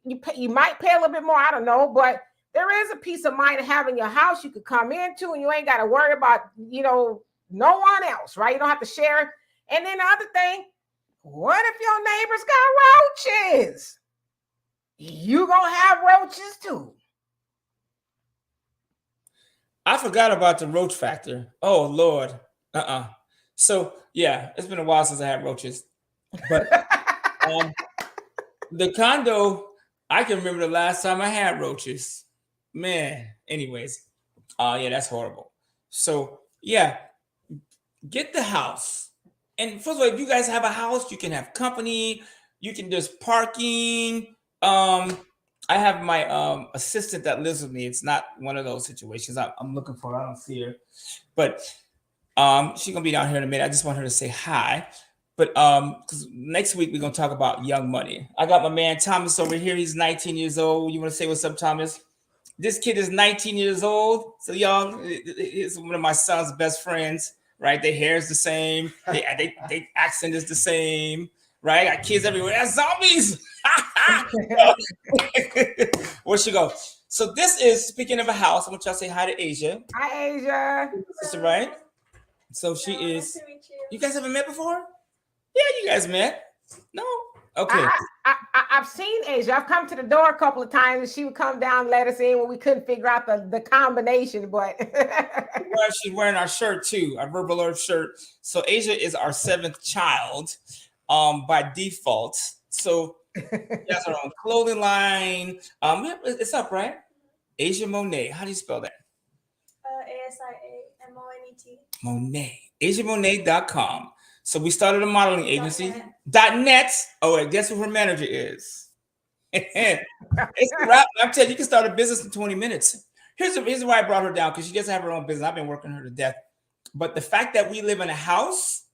you might pay a little bit more, I don't know, but there is a peace of mind of having your house you could come into, and you ain't got to worry about, you know, no one else, right? You don't have to share. And then the other thing, what if your neighbors got roaches? You gonna have roaches too. I forgot about the roach factor. Oh Lord. So yeah, it's been a while since I had roaches. But the condo, I can remember the last time I had roaches. Man, anyways. Yeah, that's horrible. So yeah, get the house. And first of all, if you guys have a house, you can have company, you can just parking. I have my assistant that lives with me. It's not one of those situations. I'm looking for her. I don't see her, but she's gonna be down here in a minute. I just want her to say hi. But because next week we're gonna talk about young money. I got my man Thomas over here. He's 19 years old. You want to say what's up, Thomas? This kid is 19 years old. So young. He's one of my son's best friends. Right? Their hair is the same. They accent is the same. Right? I got kids everywhere. That's zombies. Where she go? So this is, speaking of a house, I want y'all to say hi to Asia. Hi, Asia. Sister, right? So she is. You guys haven't met before? Yeah, you guys met. No? Okay. I've seen Asia. I've come to the door a couple of times and she would come down and let us in when we couldn't figure out the combination, but Well, she's wearing our shirt too, our Verbal Earth shirt. So Asia is our 7th child by default. So she has her own clothing line. It's up, right? Asia Monet. How do you spell that? ASIAMONET. Monet. AsiaMonet.com. So we started a modeling agency. .net. Oh, and guess who her manager is? It's a wrap. I'm telling you, you can start a business in 20 minutes. Here's why I brought her down, because she doesn't have her own business. I've been working her to death. But the fact that we live in a house,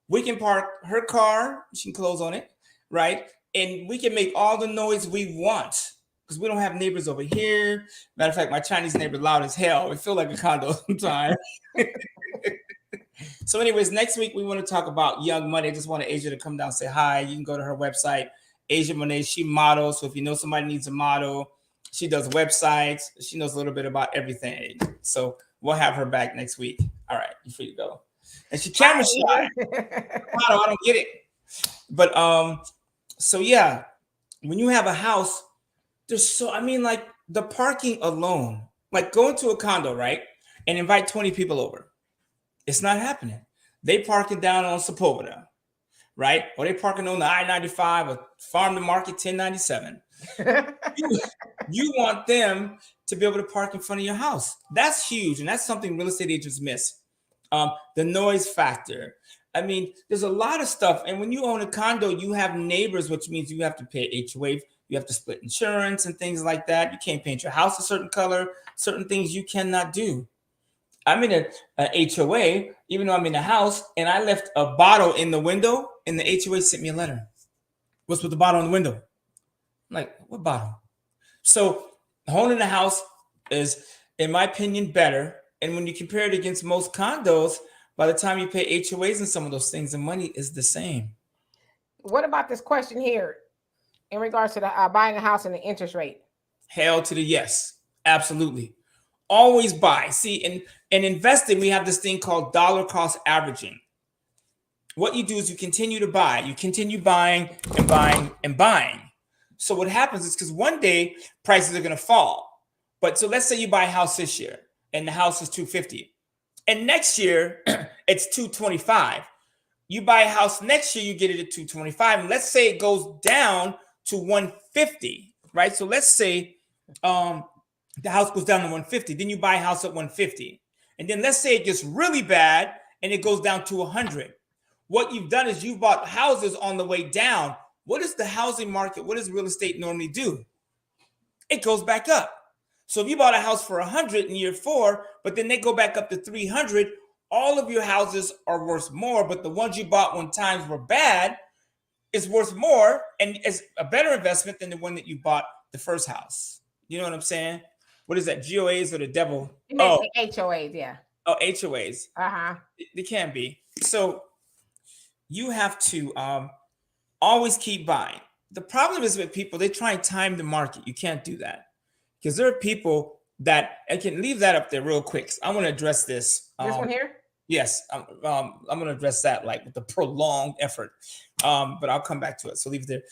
we can park her car, she can close on it, right? And we can make all the noise we want because we don't have neighbors over here. Matter of fact, my Chinese neighbor loud as hell. It feels like a condo sometimes. So anyways, next week we want to talk about young money. I just wanted Asia to come down and say hi. You can go to her website, Asia Monet. She models. So if you know somebody needs a model, she does websites. She knows a little bit about everything. So we'll have her back next week. All right, you free to go. And she camera shy. I don't get it. But so yeah, when you have a house, like the parking alone, like go into a condo, right? And invite 20 people over. It's not happening. They parking down on Sepulveda, right? Or they parking on the I-95 or Farm to Market 1097. You want them to be able to park in front of your house. That's huge. And that's something real estate agents miss. The noise factor. I mean, there's a lot of stuff. And when you own a condo, you have neighbors, which means you have to pay HOA. You have to split insurance and things like that. You can't paint your house a certain color. Certain things you cannot do. I'm in a HOA, even though I'm in the house, and I left a bottle in the window, and the HOA sent me a letter. What's with the bottle in the window? I'm like, what bottle? So owning a house is, in my opinion, better. And when you compare it against most condos, by the time you pay HOAs and some of those things, the money is the same. What about this question here in regards to the buying a house and the interest rate? Hell to the yes. Absolutely. Always buy. See, in investing, we have this thing called dollar cost averaging. What you do is you continue to buy. You continue buying and buying and buying. So what happens is, because one day prices are going to fall. But so let's say you buy a house this year and the house is $250. And next year it's $225. You buy a house next year, you get it at $225. And let's say it goes down to $150, right? So let's say the house goes down to $150. Then you buy a house at $150. And then let's say it gets really bad and it goes down to $100. What you've done is you've bought houses on the way down. What is the housing market? What does real estate normally do? It goes back up. So if you bought a house for $100 in year 4, but then they go back up to $300, all of your houses are worth more, but the ones you bought when times were bad is worth more and is a better investment than the one that you bought the first house. You know what I'm saying? What is that? GOAs or the devil? Oh, HOAs, yeah. Oh, HOAs. Uh-huh. They can be. So you have to always keep buying. The problem is with people, they try and time the market. You can't do that. Because there are people that, I can leave that up there real quick. I want to address this. This one here? Yes. I'm going to address that like with a prolonged effort. But I'll come back to it. So leave it there.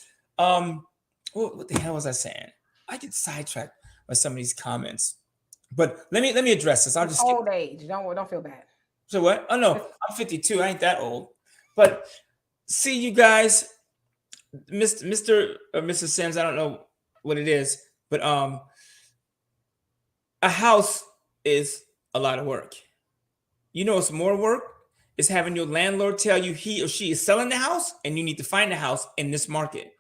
What the hell was I saying? I get sidetracked by some of these comments. But let me address this. I'll just old age. Don't feel bad. So what? Oh no, I'm 52. I ain't that old. But see, you guys, Mr. or Mrs. Sims, I don't know what it is, but a house is a lot of work. You know what's more work? Is having your landlord tell you he or she is selling the house and you need to find a house in this market.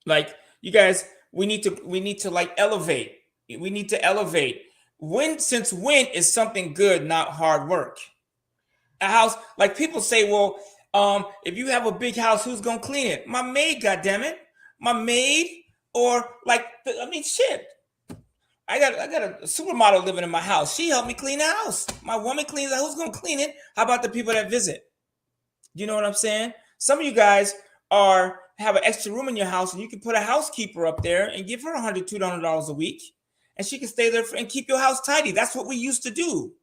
Like, you guys, we need to like elevate. We need to elevate. Since when is something good not hard work? A house, like people say, well, if you have a big house, who's gonna clean it? My maid, goddammit. My maid, or like, I mean, shit. I got a supermodel living in my house. She helped me clean the house. My woman cleans it. Who's gonna clean it? How about the people that visit? You know what I'm saying? Some of you guys have an extra room in your house, and you can put a housekeeper up there and give her $100, $200 a week, and she can stay there and keep your house tidy. That's what we used to do.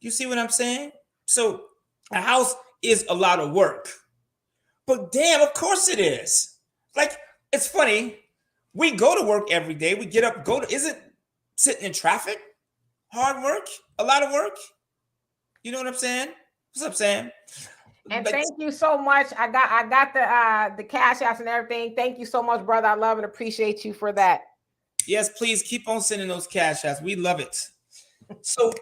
You see what I'm saying? So a house is a lot of work, but damn, of course it is. Like, it's funny. We go to work every day. We get up, isn't sitting in traffic hard work? A lot of work. You know what I'm saying? What's up, Sam? And thank you so much. I got the cash apps and everything. Thank you so much, brother. I love and appreciate you for that. Yes, please keep on sending those cash apps. We love it. So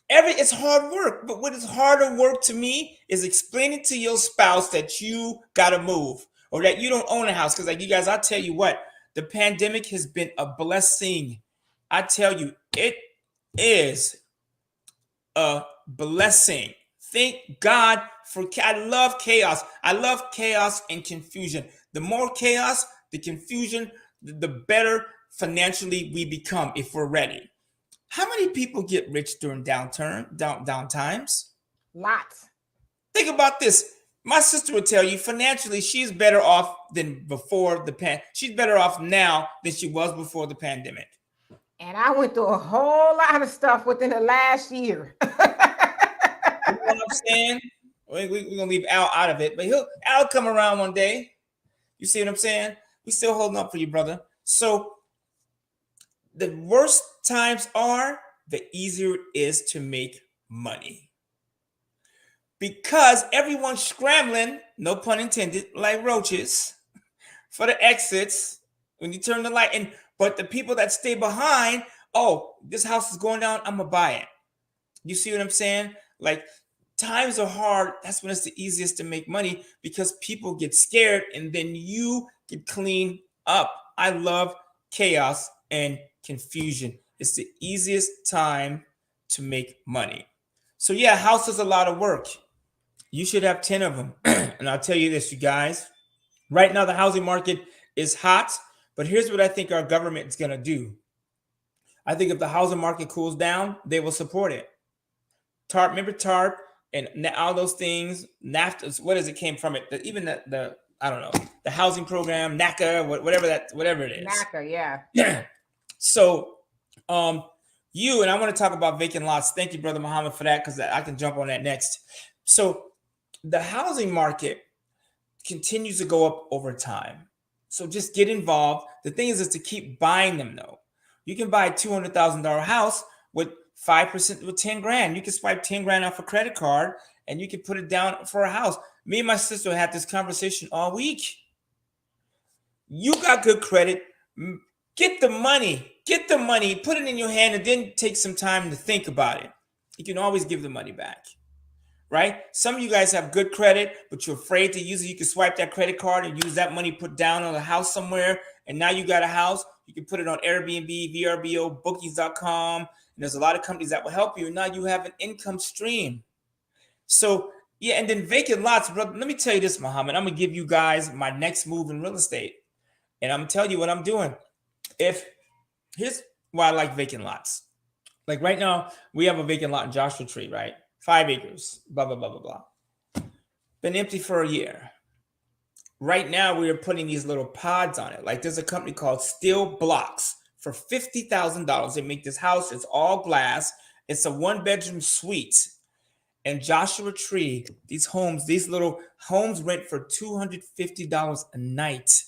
it's hard work, but what is harder work to me is explaining to your spouse that you gotta move or that you don't own a house. Because like you guys, I'll tell you what, the pandemic has been a blessing. I tell you, it is a blessing. Thank God I love chaos. I love chaos and confusion. The more chaos, the confusion, the better financially we become if we're ready. How many people get rich during down times? Lots. Think about this. My sister would tell you financially, she's better off than before she's better off now than she was before the pandemic. And I went through a whole lot of stuff within the last year. You know what I'm saying? We're gonna leave Al out of it, but Al come around one day. You see what I'm saying? We still holding up for you, brother. So the worst times are, the easier it is to make money. Because everyone's scrambling, no pun intended, like roaches, for the exits when you turn the light. But the people that stay behind, oh, this house is going down, I'm gonna buy it. You see what I'm saying? Like, times are hard. That's when it's the easiest to make money, because people get scared and then you get clean up. I love chaos and confusion. It's the easiest time to make money. So yeah, house is a lot of work. You should have 10 of them. And I'll tell you this, you guys. Right now, the housing market is hot, but here's what I think our government is going to do. I think if the housing market cools down, they will support it. TARP, remember TARP and all those things, NAFTA, what does it came from it? Even the I don't know, the housing program, NACA, whatever it is. NACA, yeah. Yeah. So, and I want to talk about vacant lots. Thank you, Brother Muhammad, for that, because I can jump on that next. So the housing market continues to go up over time. So just get involved. The thing is to keep buying them, though. You can buy a $200,000 house with 5% with 10 grand. You can swipe 10 grand off a credit card and you can put it down for a house. Me and my sister had this conversation all week. You got good credit. Get the money, put it in your hand, and then take some time to think about it. You can always give the money back, right? Some of you guys have good credit, but you're afraid to use it. You can swipe that credit card and use that money put down on a house somewhere, and now you got a house. You can put it on Airbnb, VRBO, Bookies.com, and there's a lot of companies that will help you. Now you have an income stream. So, yeah, and then vacant lots, brother. Let me tell you this, Muhammad. I'm going to give you guys my next move in real estate, and I'm going to tell you what I'm doing. Here's why I like vacant lots. Like right now, we have a vacant lot in Joshua Tree, right? 5 acres, blah, blah, blah, blah, blah. Been empty for a year. Right now, we are putting these little pods on it. Like there's a company called Steel Blocks for $50,000. They make this house. It's all glass. It's a 1-bedroom suite. And Joshua Tree, these little homes rent for $250 a night.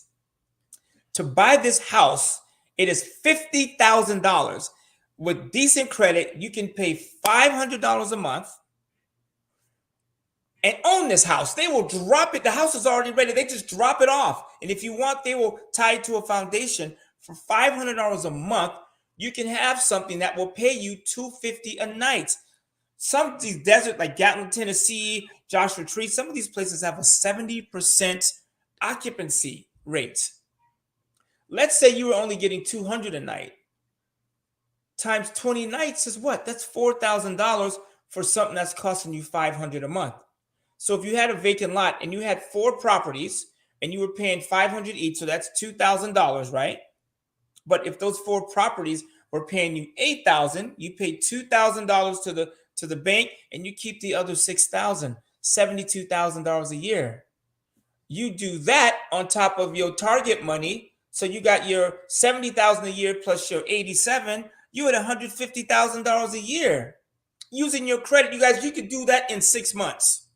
To buy this house, it is $50,000. With decent credit, you can pay $500 a month and own this house. They will drop it. The house is already ready. They just drop it off. And if you want, they will tie it to a foundation. For $500 a month, you can have something that will pay you $250 a night. Some of these deserts, like Gatlin, Tennessee, Joshua Tree, some of these places have a 70% occupancy rate. Let's say you were only getting 200 a night. Times 20 nights is what? That's $4,000 for something that's costing you $500 a month. So if you had a vacant lot and you had 4 properties and you were paying $500 each, so that's $2,000, right? But if those 4 properties were paying you $8,000, you paid $2,000 to the bank, and you keep the other $6,000, $72,000 a year. You do that on top of your target money, so you got your $70,000 a year plus your $87,000. You at $150,000 a year using your credit. You guys, you could do that in 6 months.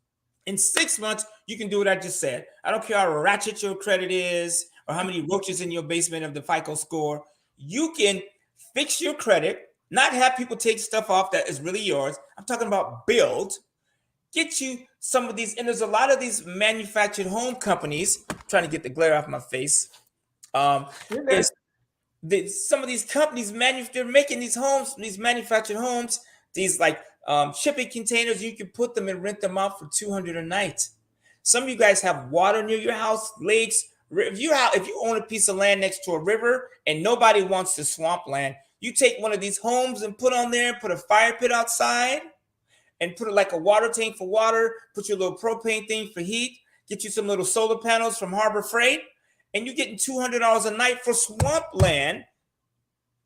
In 6 months, you can do what I just said. I don't care how ratchet your credit is or how many roaches in your basement of the FICO score. You can fix your credit, not have people take stuff off that is really yours. I'm talking about build. Get you some of these, and there's a lot of these manufactured home companies. I'm trying to get the glare off my face. Some of these companies, they're making these homes, these manufactured homes, these like shipping containers. You can put them and rent them out for $200 a night. Some of you guys have water near your house, lakes. If you own a piece of land next to a river and nobody wants the swampland, you take one of these homes and put on there and put a fire pit outside and put it like a water tank for water, put your little propane thing for heat, get you some little solar panels from Harbor Freight, and you're getting $200 a night for swampland.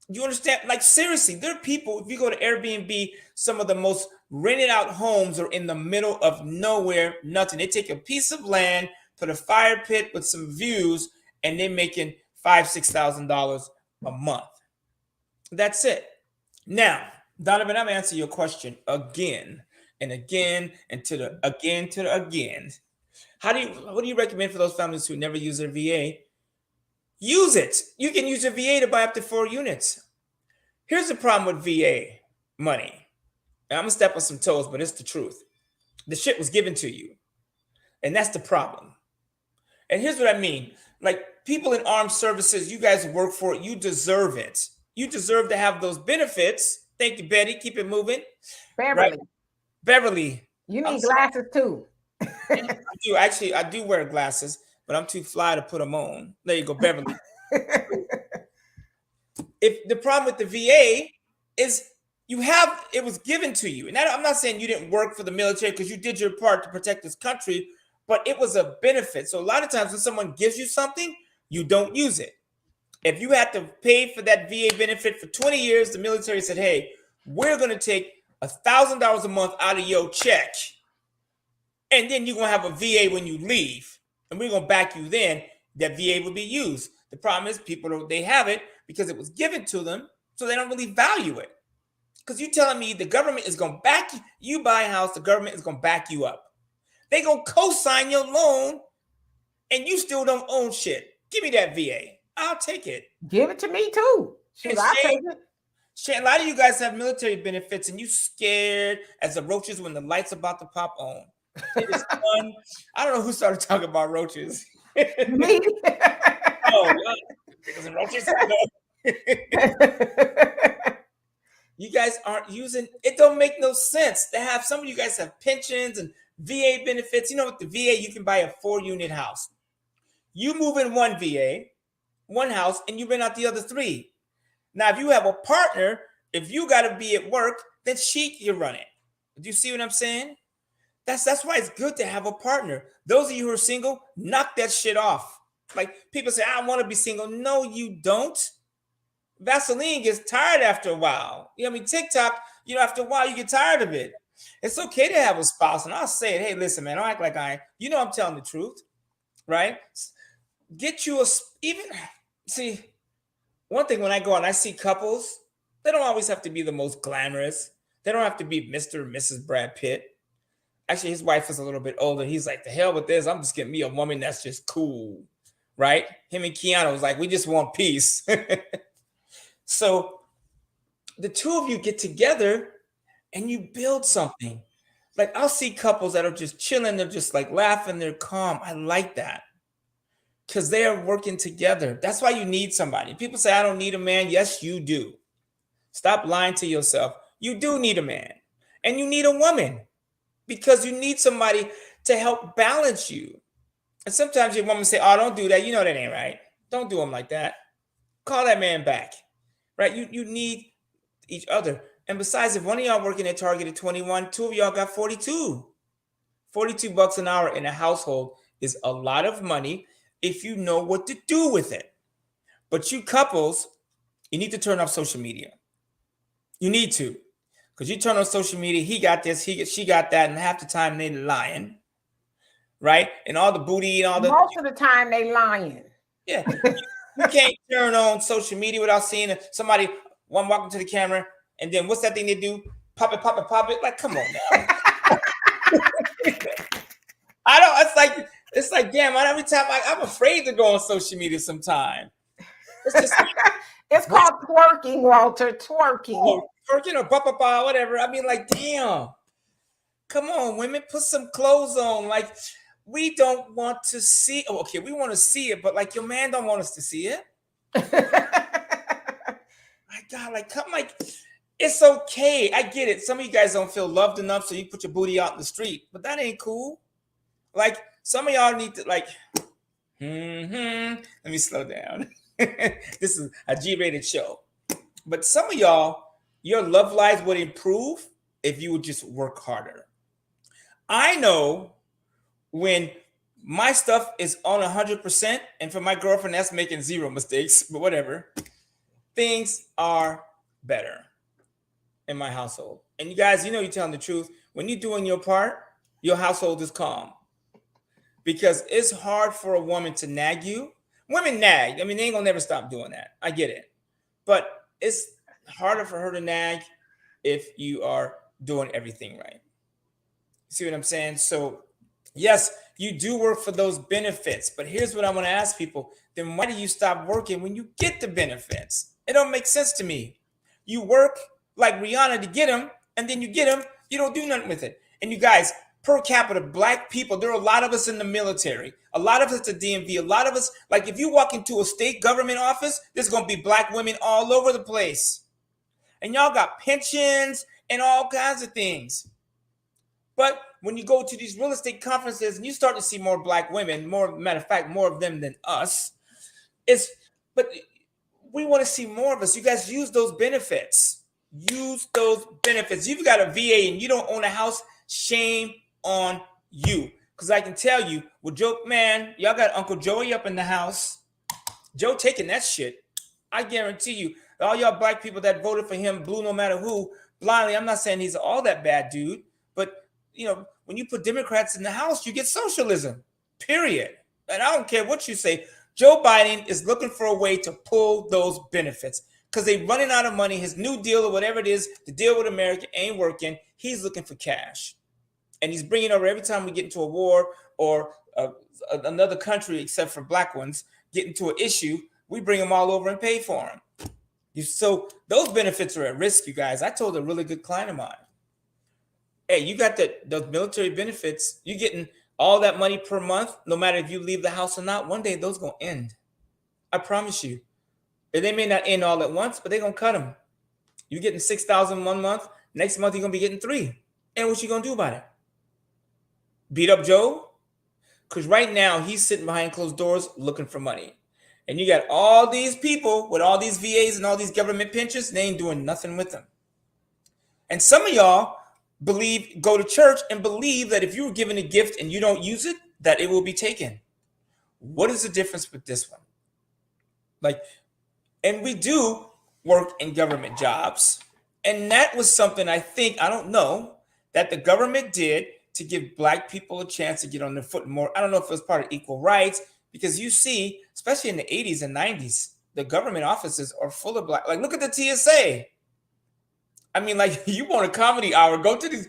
You understand? Like, seriously, there are people, if you go to Airbnb, some of the most rented out homes are in the middle of nowhere, nothing. They take a piece of land, put a fire pit with some views, and they're making $5,000, $6,000 a month. That's it. Now, Donovan, I'm answering your question again and again and to the again. What do you recommend for those families who never use their VA? Use it. You can use your VA to buy up to 4 units. Here's the problem with VA money. And I'm gonna step on some toes, but it's the truth. The shit was given to you. And that's the problem. And here's what I mean. Like, people in armed services, you guys work for it. You deserve it. You deserve to have those benefits. Thank you, Betty. Keep it moving. Beverly. Right? Beverly. You need glasses too. I do wear glasses, but I'm too fly to put them on. There you go, Beverly. If the problem with the VA is it was given to you. And I'm not saying you didn't work for the military because you did your part to protect this country, but it was a benefit. So a lot of times when someone gives you something, you don't use it. If you had to pay for that VA benefit for 20 years, the military said, hey, we're going to take $1,000 a month out of your check. And then you're going to have a VA when you leave. And we're going to back you then. That VA will be used. The problem is people, they have it because it was given to them, so they don't really value it. Because you're telling me the government is going to back you. You buy a house, the government is going to back you up. They're going to co-sign your loan, and you still don't own shit. Give me that VA. I'll take it. Give it to me too. I'll take it. Shane, a lot of you guys have military benefits, and you scared as the roaches when the light's about to pop on. It is fun. I don't know who started talking about roaches. Me? Oh, because of roaches. You guys aren't using it. Don't make no sense to have some of you guys have pensions and VA benefits. You know, with the VA, you can buy a 4-unit house. You move in one VA, one house, and you rent out the other 3. Now, if you have a partner, if you got to be at work, then she can run it. Do you see what I'm saying? That's why it's good to have a partner. Those of you who are single, knock that shit off. Like, people say, I want to be single. No, you don't. Vaseline gets tired after a while. You know, I mean, TikTok, after a while, you get tired of it. It's okay to have a spouse. And I'll say it, hey, listen, man, don't act like I'm telling the truth, right? Get you see, one thing when I go out and I see couples, they don't always have to be the most glamorous. They don't have to be Mr. and Mrs. Brad Pitt. Actually, his wife is a little bit older. He's like, the hell with this. I'm just getting me a woman that's just cool, right? Him and Keanu was like, we just want peace. So the two of you get together and you build something. Like, I'll see couples that are just chilling. They're just like laughing. They're calm. I like that because they are working together. That's why you need somebody. People say, I don't need a man. Yes, you do. Stop lying to yourself. You do need a man and you need a woman because you need somebody to help balance you. And sometimes your woman say, oh, don't do that. You know that ain't right. Don't do them like that. Call that man back, right? You need each other. And besides, if one of y'all working at Target at 21, two of y'all got 42. 42 bucks an hour in a household is a lot of money if you know what to do with it. But you couples, you need to turn off social media. You need to. Because you turn on social media, he got this, she got that, and half the time they lying. Right? And all the booty and all the... Most of the time they lying. Yeah. You can't turn on social media without seeing somebody walking to the camera, and then what's that thing they do? Pop it, pop it, pop it. Like, come on now. It's like, damn, every time I'm afraid to go on social media sometime. It's called twerking, Walter, twerking. Oh, twerking or whatever. I mean, like, damn. Come on, women, put some clothes on. Like, we don't want to see. Oh, okay, we want to see it, but like your man don't want us to see it. My God, like, come, like, it's okay. I get it. Some of you guys don't feel loved enough, so you put your booty out in the street, but that ain't cool. Like, some of y'all need to, like, let me slow down. This is a G-rated show. But some of y'all, your love lives would improve if you would just work harder. I know when my stuff is on 100%, and for my girlfriend, that's making zero mistakes, but whatever, things are better in my household. And you guys, you know you're telling the truth. When you're doing your part, your household is calm. Because it's hard for a woman to nag you. Women nag. I mean, they ain't gonna never stop doing that. I get it. But it's harder for her to nag if you are doing everything right. See what I'm saying? So, yes, you do work for those benefits. But here's what I want to ask people. Then why do you stop working when you get the benefits? It don't make sense to me. You work like Rihanna to get them, and then you get them, you don't do nothing with it. And you guys, per capita, Black people, there are a lot of us in the military, a lot of us at DMV, a lot of us, like if you walk into a state government office, there's going to be Black women all over the place. And y'all got pensions and all kinds of things. But when you go to these real estate conferences and you start to see more Black women, matter of fact, more of them than us, but we want to see more of us. You guys use those benefits. Use those benefits. You've got a VA and you don't own a house, shame on you. Because I can tell you, with Joe, man, y'all got Uncle Joey up in the house. Joe taking that shit. I guarantee you, all y'all Black people that voted for him, blue no matter who, blindly, I'm not saying he's all that bad dude, but you know, when you put Democrats in the house, you get socialism, period. And I don't care what you say. Joe Biden is looking for a way to pull those benefits because they're running out of money. His new deal or whatever it is, the deal with America ain't working. He's looking for cash. And he's bringing over every time we get into a war or another country, except for Black ones, get into an issue, we bring them all over and pay for them. So those benefits are at risk, you guys. I told a really good client of mine, hey, you got those military benefits. You're getting all that money per month, no matter if you leave the house or not. One day those going to end. I promise you. And they may not end all at once, but they're going to cut them. You're getting $6,000 one month. Next month, you're going to be getting $3,000. And what you going to do about it? Beat up Joe? Because right now, he's sitting behind closed doors looking for money. And you got all these people with all these VAs and all these government pensions, they ain't doing nothing with them. And some of y'all go to church and believe that if you were given a gift and you don't use it, that it will be taken. What is the difference with this one? And we do work in government jobs. And that was something I don't know, that the government did to give Black people a chance to get on their foot more. I don't know if it was part of equal rights, because you see, especially in the 80s and 90s, the government offices are full of Black. Like, look at the TSA. I mean, like, you want a comedy hour, go to these,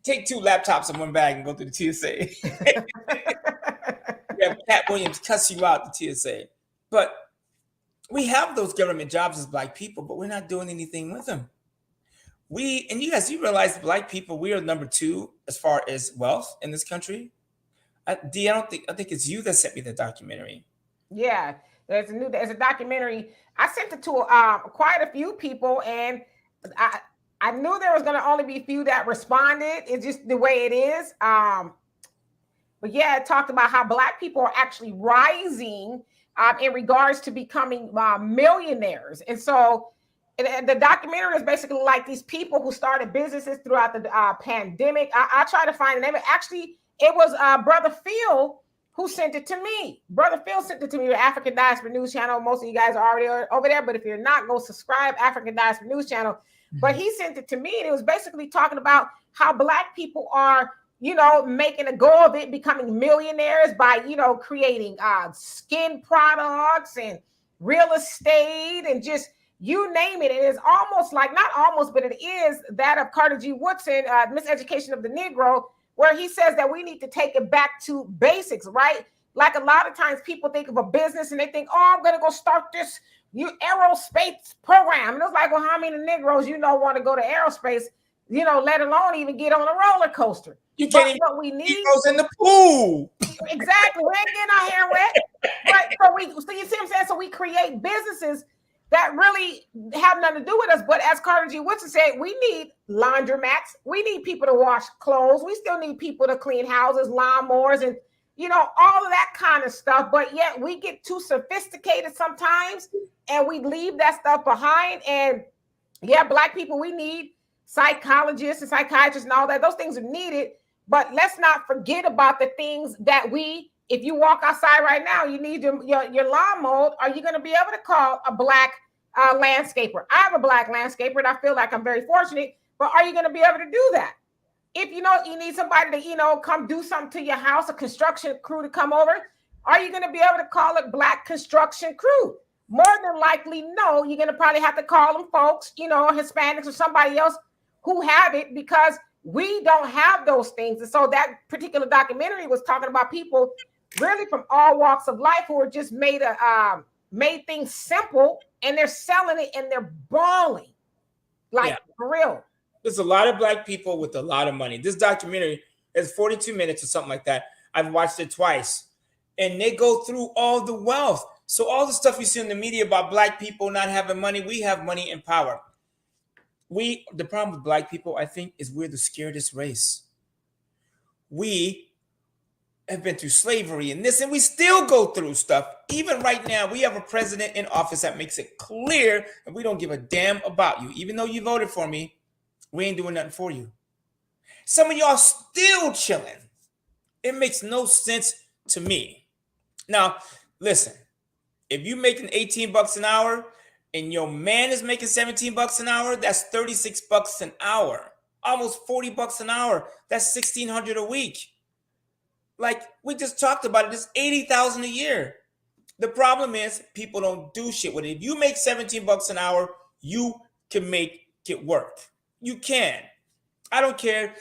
take 2 laptops in one bag and go to the TSA. You have Pat Williams cuss you out the TSA. But we have those government jobs as Black people, but we're not doing anything with them. And you guys, you realize Black people, we are number 2 as far as wealth in this country. I think it's you that sent me the documentary. Yeah, there's a documentary. I sent it to quite a few people, and I knew there was going to only be a few that responded. It's just the way it is. But yeah, it talked about how Black people are actually rising in regards to becoming millionaires. And so the documentary is basically like these people who started businesses throughout the pandemic. I try to find the name. Actually, it was Brother Phil who sent it to me. Brother Phil sent it to me with African Diaspora News Channel. Most of you guys are already over there, but if you're not, go subscribe, African Diaspora News Channel. But he sent it to me, and it was basically talking about how Black people are, making a go of it, becoming millionaires by, creating skin products and real estate and just you name it. It is almost like, not almost, but it is that of Carter G. Woodson, Miseducation of the Negro, where he says that we need to take it back to basics, right? Like a lot of times people think of a business and they think, oh, I'm going to go start this aerospace program. And it's like, well, how many Negroes want to go to aerospace, let alone even get on a roller coaster? You can't even what we need Negroes in the pool. Exactly. We ain't getting our hair wet. Right. So you see what I'm saying? So we create businesses that really have nothing to do with us. But as Carter G. Woodson said, we need laundromats. We need people to wash clothes. We still need people to clean houses, lawnmowers, and all of that kind of stuff. But yet we get too sophisticated sometimes and we leave that stuff behind. And yeah, Black people, we need psychologists and psychiatrists and all that. Those things are needed. But let's not forget about the things that if you walk outside right now, you need your lawn mowed. Are you going to be able to call a Black landscaper? I have a Black landscaper and I feel like I'm very fortunate, but are you going to be able to do that? If you need somebody to, come do something to your house, a construction crew to come over, are you going to be able to call it Black construction crew? More than likely, no. You're going to probably have to call them folks, Hispanics or somebody else who have it, because we don't have those things. And so that particular documentary was talking about people really from all walks of life who are just made things simple, and they're selling it and they're balling for real. There's a lot of Black people with a lot of money. This documentary is 42 minutes or something like that. I've watched it twice, and they go through all the wealth. So all the stuff you see in the media about Black people not having money, we have money and power. The problem with Black people, I think, is we're the scaredest race. We have been through slavery and this, and we still go through stuff. Even right now, we have a president in office that makes it clear that we don't give a damn about you. Even though you voted for me, we ain't doing nothing for you. Some of y'all still chilling. It makes no sense to me. Now, listen, if you're making $18 an hour and your man is making $17 an hour, that's $36 an hour. Almost $40 an hour. That's $1,600 a week. Like we just talked about it, it's $80,000 a year. The problem is people don't do shit with it. If you make $17 an hour, you can make it work. You can. I don't care.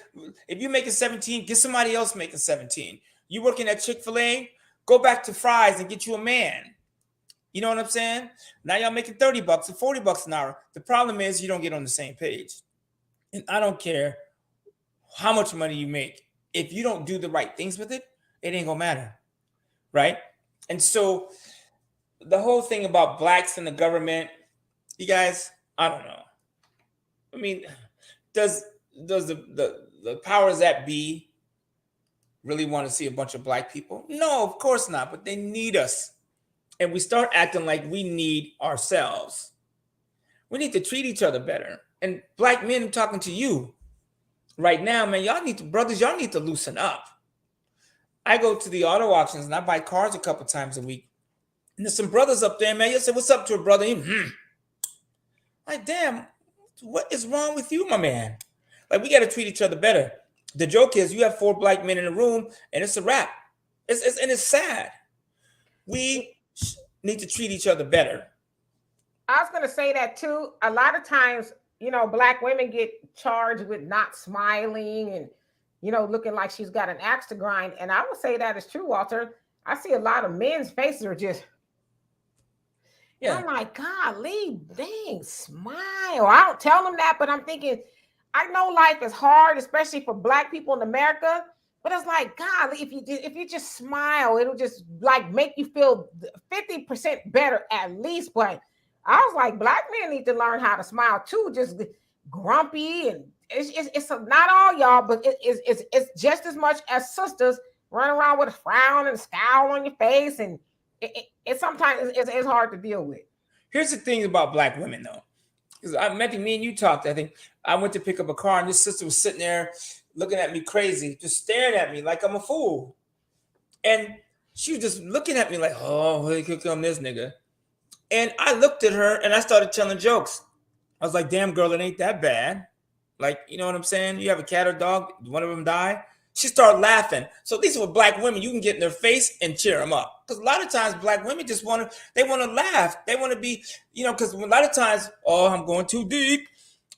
If you're making 17, get somebody else making 17. You working at Chick-fil-A, go back to Fry's and get you a man. You know what I'm saying? Now y'all making $30 or $40 an hour. The problem is you don't get on the same page. And I don't care how much money you make. If you don't do the right things with it, it ain't gonna matter. Right? And so the whole thing about Blacks in the government, you guys, I don't know. I mean, does the powers that be really want to see a bunch of Black people? No, of course not, but they need us. And we start acting like we need ourselves. We need to treat each other better. And Black men, I'm talking to you right now, man, y'all need to loosen up. I go to the auto auctions and I buy cars a couple times a week. And there's some brothers up there, man. You say, what's up to a brother? Like, damn, what is wrong with you, my man? Like, we got to treat each other better. The joke is you have 4 Black men in a room and it's a wrap. It's sad. We need to treat each other better. I was going to say that too. A lot of times, Black women get charged with not smiling and, looking like she's got an axe to grind. And I would say that is true, Walter. I see a lot of men's faces are just, I'm like, golly, dang, smile. I don't tell them that, but I'm thinking, I know life is hard, especially for Black people in America. But it's like, golly, if you just smile, it'll just like make you feel 50% better at least. But I was like, Black men need to learn how to smile too. Just grumpy, and it's not all y'all, but it's just as much as sisters running around with a frown and a scowl on your face, and It sometimes it's hard to deal with. Here's the thing about black women, though, because I think me and you talked. I think I went to pick up a car, and this sister was sitting there looking at me crazy, just staring at me like I'm a fool, and she was just looking at me like, "Oh, here come this nigga." And I looked at her, and I started telling jokes. I was like, "Damn, girl, it ain't that bad." Like, you know what I'm saying? You have a cat or dog, one of them die. She started laughing. So these are black women. You can get in their face and cheer them up. Because a lot of times black women just want to laugh. They want to be, because a lot of times, oh, I'm going too deep.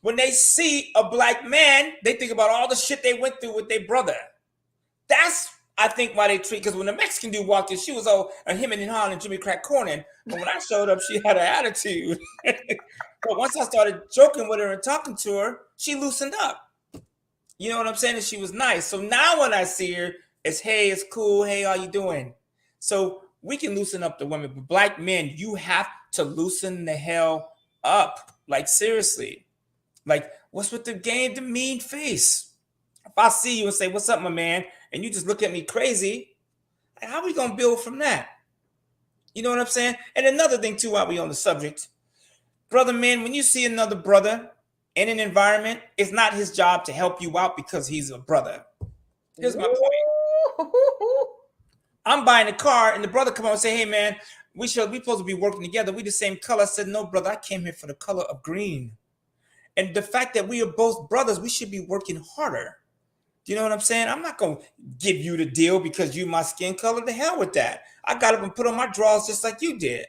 When they see a black man, they think about all the shit they went through with their brother. That's, I think, why they treat, because when the Mexican dude walked in, she was all him and Holland and Jimmy Crack Cornyn. But when I showed up, she had an attitude. But once I started joking with her and talking to her, she loosened up. You know what I'm saying? And she was nice. So now when I see her, it's, hey, it's cool. Hey, how you doing? So we can loosen up the women. But black men, you have to loosen the hell up. Like, seriously. Like, what's with the game, the mean face? If I see you and say, what's up, my man? And you just look at me crazy, how are we going to build from that? You know what I'm saying? And another thing, too, while we on the subject, brother, man, when you see another brother in an environment, it's not his job to help you out because he's a brother. Here's my point. I'm buying a car, and the brother come out and say, hey, man, we supposed to be working together. We the same color. I said, no, brother, I came here for the color of green. And the fact that we are both brothers, we should be working harder. Do you know what I'm saying? I'm not going to give you the deal because you my skin color. The hell with that. I got up and put on my drawers just like you did.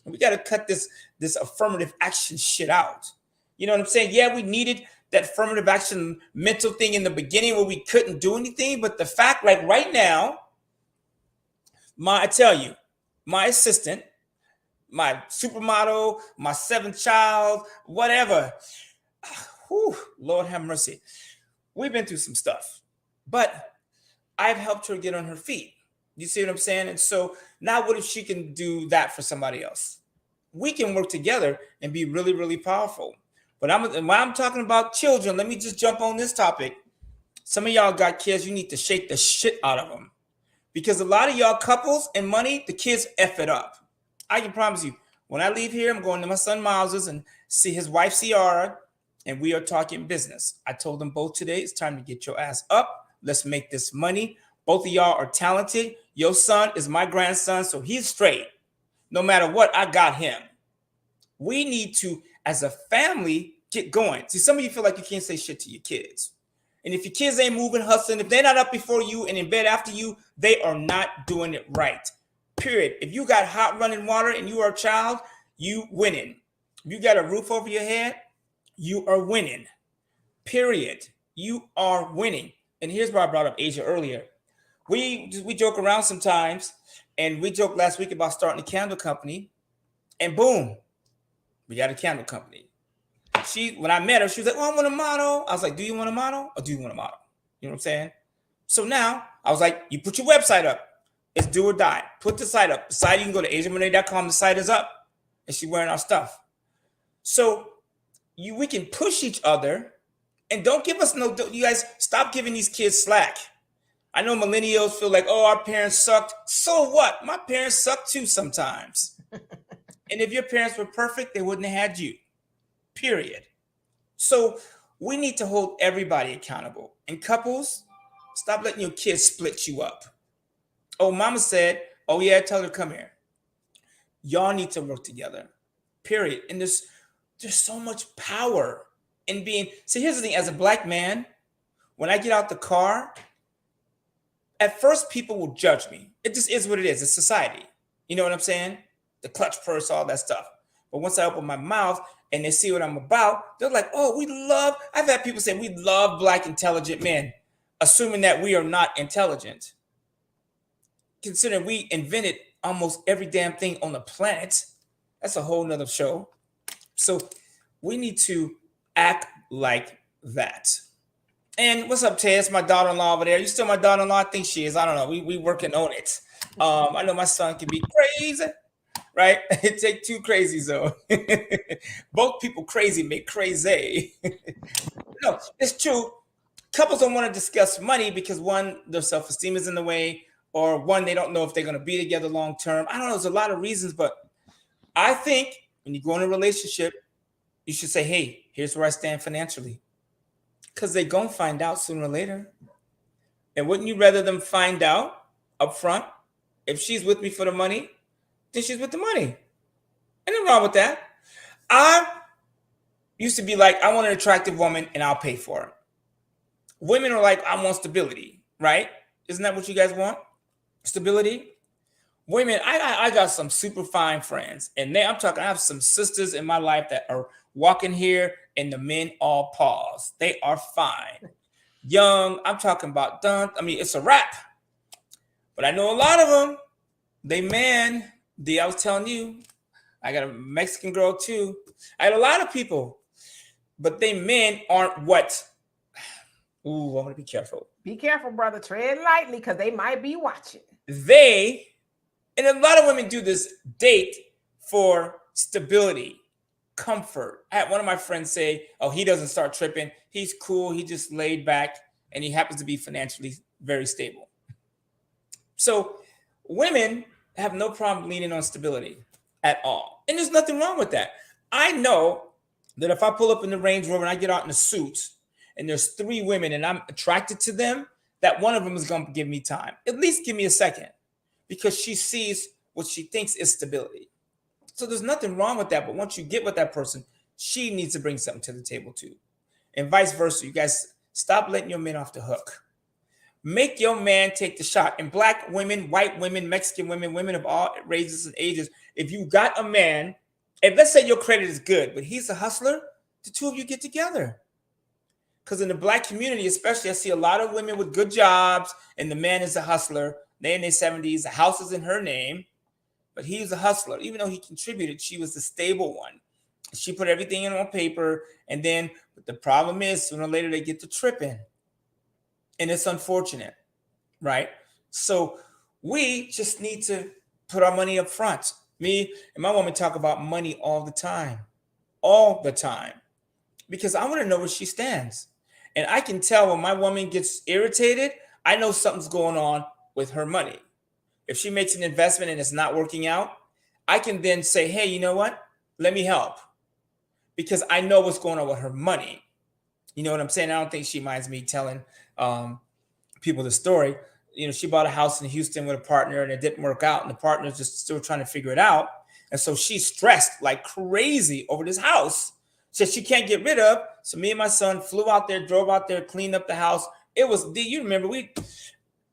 We got to cut this affirmative action shit out. You know what I'm saying? Yeah, we needed that affirmative action mental thing in the beginning where we couldn't do anything. But the fact, like right now, I tell you, my assistant, my supermodel, my seventh child, whatever. Whew, Lord have mercy. We've been through some stuff, but I've helped her get on her feet. You see what I'm saying? And so now what if she can do that for somebody else? We can work together and be really, really powerful. But when I'm talking about children, let me just jump on this topic. Some of y'all got kids, you need to shake the shit out of them. Because a lot of y'all couples and money, the kids F it up. I can promise you, when I leave here, I'm going to my son Miles's and see his wife Ciara, and we are talking business. I told them both today, it's time to get your ass up. Let's make this money. Both of y'all are talented. Your son is my grandson, so he's straight. No matter what, I got him. We need to, as a family, get going. See, some of you feel like you can't say shit to your kids. And if your kids ain't moving, hustling, if they're not up before you and in bed after you, they are not doing it right. Period. If you got hot running water and you are a child, you winning. If you got a roof over your head, you are winning. Period. You are winning. And here's why I brought up Asia earlier. We joke around sometimes, and we joked last week about starting a candle company, and boom, we got a candle company. When I met her, she was like, oh, I want a model. I was like, do you want a model or do you want a model? You know what I'm saying? So now I was like, you put your website up. It's do or die. Put the site up. The site, you can go to asiamonet.com. The site is up. And she's wearing our stuff. So we can push each other, and don't give us you guys stop giving these kids slack. I know millennials feel like, oh, our parents sucked. So what? My parents suck too sometimes. And if your parents were perfect, they wouldn't have had you. Period. So we need to hold everybody accountable. And couples, stop letting your kids split you up. Oh, mama said, oh yeah, tell her come here. Y'all need to work together. Period. And there's so much power in being. See, here's the thing. As a black man, when I get out the car, at first people will judge me. It just is what it is. It's society. You know what I'm saying? The clutch purse, all that stuff. But once I open my mouth and they see what I'm about, they're like, oh, I've had people say we love black intelligent men, assuming that we are not intelligent. Considering we invented almost every damn thing on the planet. That's a whole nother show. So we need to act like that. And what's up, Tess? My daughter-in-law over there. You still my daughter-in-law? I think she is. I don't know. We working on it. I know my son can be crazy, right? It take two crazies though. Both people crazy make crazy. No, it's true. Couples don't want to discuss money because one, their self-esteem is in the way. or one, they don't know if they're going to be together long term. I don't know. There's a lot of reasons, but I think when you go in a relationship, you should say, hey, here's where I stand financially. Because they're going to find out sooner or later. And wouldn't you rather them find out up front? If she's with me for the money, then she's with the money. Ain't nothing wrong with that. I used to be like, I want an attractive woman and I'll pay for her. Women are like, I want stability, right? Isn't that what you guys want? Stability? Women, I got some super fine friends. And I have some sisters in my life that are walking here and the men all pause. They are fine. Young, I'm talking about done. I mean, it's a wrap. But I know a lot of them, I was telling you, I got a Mexican girl too. I had a lot of people, but they men aren't what? Ooh, I want to be careful. Be careful, brother. Tread lightly because they might be watching. And a lot of women do this, date for stability, comfort. I had one of my friends say, oh, he doesn't start tripping. He's cool. He just laid back and he happens to be financially very stable. So women have no problem leaning on stability at all. And there's nothing wrong with that. I know that if I pull up in the Range Rover and I get out in a suit and there's 3 women and I'm attracted to them, that one of them is going to give me time. At least give me a second, because she sees what she thinks is stability. So there's nothing wrong with that. But once you get with that person, she needs to bring something to the table too. And vice versa. You guys stop letting your men off the hook. Make your man take the shot. And black women, white women, Mexican women, women of all races and ages, if you got a man, and let's say your credit is good, but he's a hustler, the two of you get together. Because in the black community, especially, I see a lot of women with good jobs, and the man is a hustler. They're in their 70s. The house is in her name, but he's a hustler. Even though he contributed, she was the stable one. She put everything in on paper, and then the problem is sooner or later they get to tripping. And it's unfortunate, right? So we just need to put our money up front. Me and my woman talk about money all the time, because I want to know where she stands. And I can tell when my woman gets irritated, I know something's going on with her money. If she makes an investment and it's not working out, I can then say, hey, you know what? Let me help, because I know what's going on with her money. You know what I'm saying? I don't think she minds me telling people the story. You know, she bought a house in Houston with a partner and it didn't work out, and the partner's just still trying to figure it out. And so she's stressed like crazy over this house that she can't get rid of. So me and my son flew out there, drove out there, cleaned up the house. It was, you remember,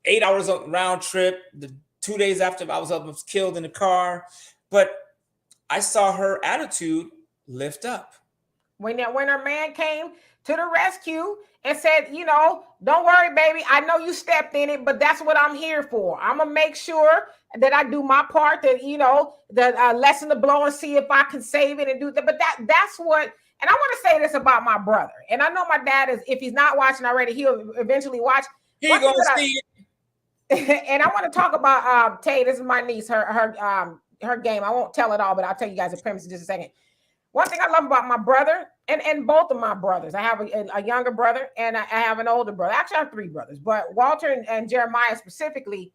8 hours round trip. The 2 days after I was killed in the car. But I saw her attitude lift up. When her man came to the rescue and said, you know, don't worry, baby. I know you stepped in it, but that's what I'm here for. I'm going to make sure that I do my part, that, you know, lessen the blow and see if I can save it and do that. But that's what, and I want to say this about my brother. And I know my dad is, if he's not watching already, he'll eventually watch. He's going to see it. And I want to talk about Tay. This is my niece, her game. I won't tell it all, but I'll tell you guys the premise in just a second. One thing I love about my brother, and both of my brothers, I have a younger brother and I have an older brother. Actually, I have 3 brothers, but Walter and Jeremiah specifically,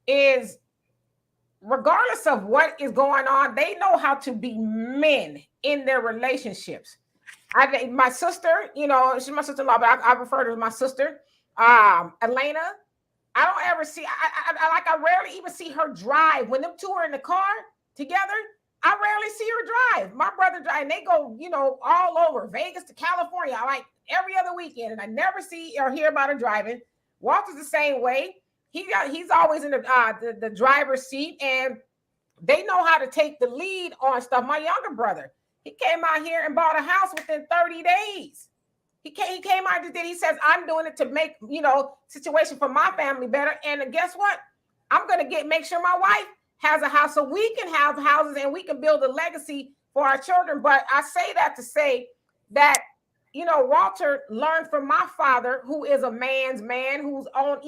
is regardless of what is going on, they know how to be men in their relationships. My sister, you know, she's my sister-in-law, but I refer to her as my sister, Elena. I don't ever see, I rarely even see her drive. When them two are in the car together, I rarely see her drive. My brother drive, and they go, you know, all over Vegas to California, like every other weekend, and I never see or hear about her driving. Walter's the same way. He's always in the driver's seat, and they know how to take the lead on stuff. My younger brother, he came out here and bought a house within 30 days. He came out and did. He says, I'm doing it to make, you know, situation for my family better. And guess what? I'm going to make sure my wife has a house so we can have houses and we can build a legacy for our children. But I say that to say that, you know, Walter learned from my father, who is a man's man, who's owned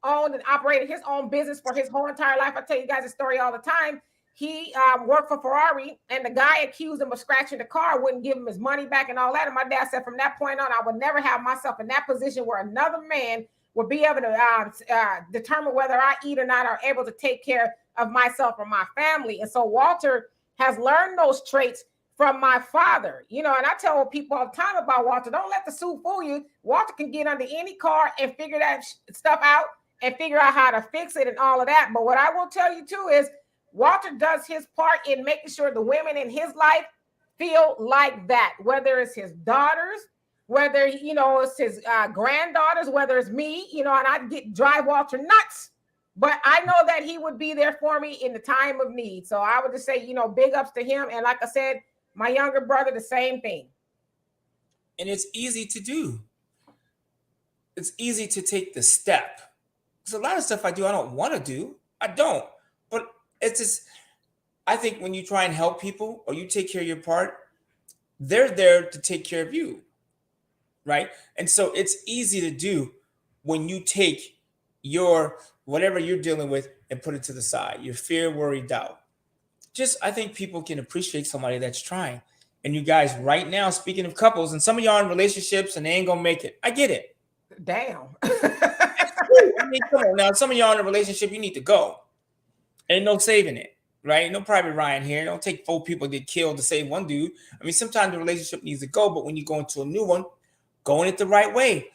and operated his own business for his whole entire life. I tell you guys a story all the time. He worked for Ferrari, and the guy accused him of scratching the car, wouldn't give him his money back and all that. And my dad said, from that point on, I would never have myself in that position where another man will be able to determine whether I eat or not, or able to take care of myself or my family. And so Walter has learned those traits from my father, you know, and I tell people all the time about Walter, don't let the suit fool you. Walter can get under any car and figure that stuff out and figure out how to fix it and all of that. But what I will tell you too is Walter does his part in making sure the women in his life feel like that, whether it's his daughters, whether, you know, it's his granddaughters, whether it's me, you know, and I drive Walter nuts. But I know that he would be there for me in the time of need. So I would just say, you know, big ups to him. And like I said, my younger brother, the same thing. And it's easy to do. It's easy to take the step. There's a lot of stuff I do I don't want to do. I don't. But it's just, I think when you try and help people or you take care of your part, they're there to take care of you. Right? And so it's easy to do when you take your whatever you're dealing with and put it to the side. Your fear, worry, doubt. Just, I think people can appreciate somebody that's trying. And you guys right now, speaking of couples, and some of y'all in relationships and they ain't gonna make it. I get it. Damn. I mean, come on now. Some of y'all in a relationship, you need to go. Ain't no saving it, right? No Private Ryan here. Don't take 4 people get killed to save one dude. I mean, sometimes the relationship needs to go, but when you go into a new one, going it the right way.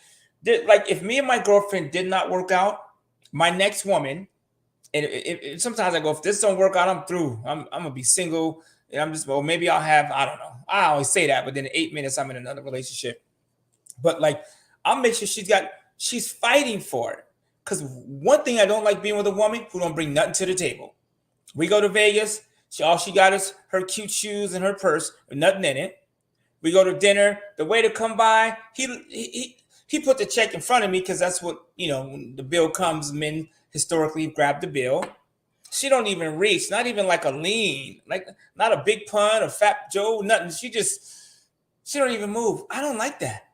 Like if me and my girlfriend did not work out, my next woman, and sometimes I go, if this don't work out, I'm through. I'm gonna be single, and I'm just, well, maybe I'll have, I don't know. I always say that, but then in 8 minutes I'm in another relationship. But like, I'll make sure she's fighting for it. Because one thing I don't like being with a woman who don't bring nothing to the table. We go to Vegas, all she got is her cute shoes and her purse, with nothing in it. We go to dinner. The waiter come by, he put the check in front of me because that's what, you know, when the bill comes, men historically grab the bill. She don't even reach, not even like a lean, like not a big pun or fat Joe, nothing. She don't even move. I don't like that.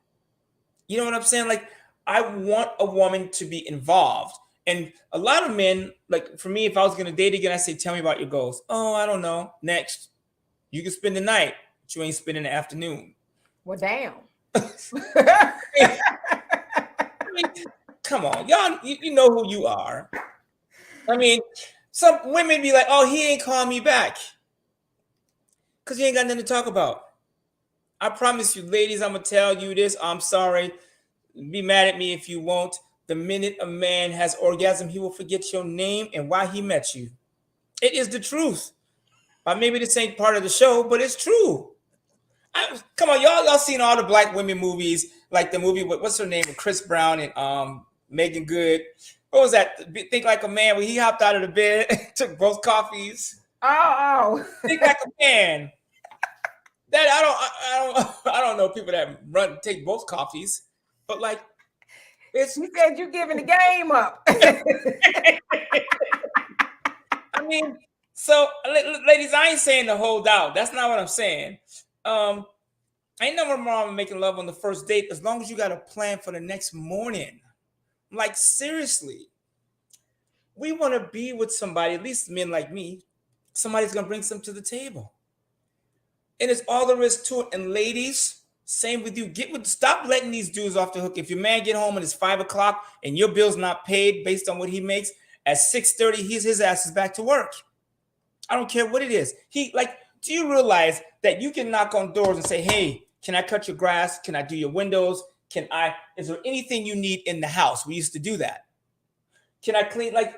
You know what I'm saying? Like, I want a woman to be involved. And a lot of men, like for me, if I was going to date again, I say, tell me about your goals. Oh, I don't know. Next. You can spend the night, but you ain't spending the afternoon. Well, damn. I mean, come on. Y'all, you know who you are. I mean, some women be like, oh, he ain't calling me back. Because he ain't got nothing to talk about. I promise you, ladies, I'm going to tell you this. I'm sorry. Be mad at me if you won't. The minute a man has orgasm, he will forget your name and why he met you. It is the truth. Maybe this ain't part of the show, but it's true. Come on, y'all seen all the black women movies, like the movie with, what's her name, with Chris Brown and Megan Good. What was that? Think Like a Man, where he hopped out of the bed, took both coffees. Oh. Think Like a Man. That I don't know people that take both coffees, but like, it's. You said you're giving the game up. I mean, so ladies, I ain't saying to hold out. That's not what I'm saying. Ain't nothing wrong with making love on the first date as long as you got a plan for the next morning. Like, seriously, we want to be with somebody, at least men like me, somebody's going to bring something to the table. And it's all there is to it. And ladies, same with you. Stop letting these dudes off the hook. If your man get home and it's 5 o'clock and your bill's not paid based on what he makes, at 6:30, his ass is back to work. I don't care what it is. Do you realize that you can knock on doors and say, hey, can I cut your grass? Can I do your windows? Is there anything you need in the house? We used to do that. Can I clean? Like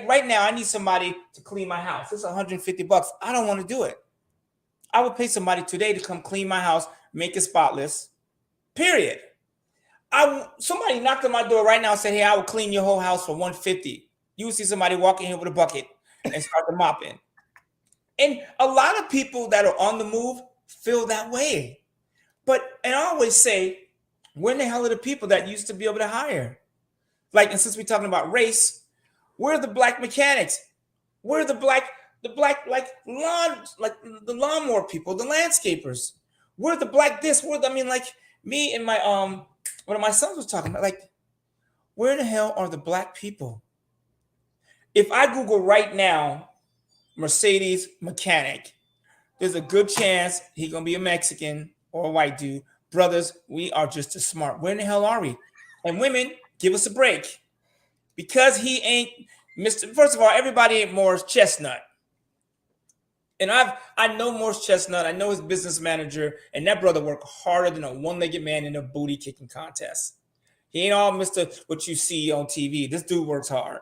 right now, I need somebody to clean my house. It's $150. I don't want to do it. I would pay somebody today to come clean my house, make it spotless, period. Somebody knocked on my door right now and said, hey, I will clean your whole house for $150. You would see somebody walking here with a bucket and start the mopping. And a lot of people that are on the move feel that way. And I always say, where in the hell are the people that used to be able to hire? Like, and since we're talking about race, where are the black mechanics? Where are the black like the lawnmower people, the landscapers? Where are the black this? Like me and my one of my sons was talking about, like, where the hell are the black people? If I Google right now, Mercedes mechanic, there's a good chance he's gonna be a Mexican or a white dude. Brothers, we are just as smart. Where in the hell are we? And women, Give us a break. Because he ain't Mr. First of all, everybody ain't Morris Chestnut. And I know Morris Chestnut. I know his business manager, and that brother worked harder than a one-legged man in a booty kicking contest. He ain't all Mr. what you see on TV. This dude works hard.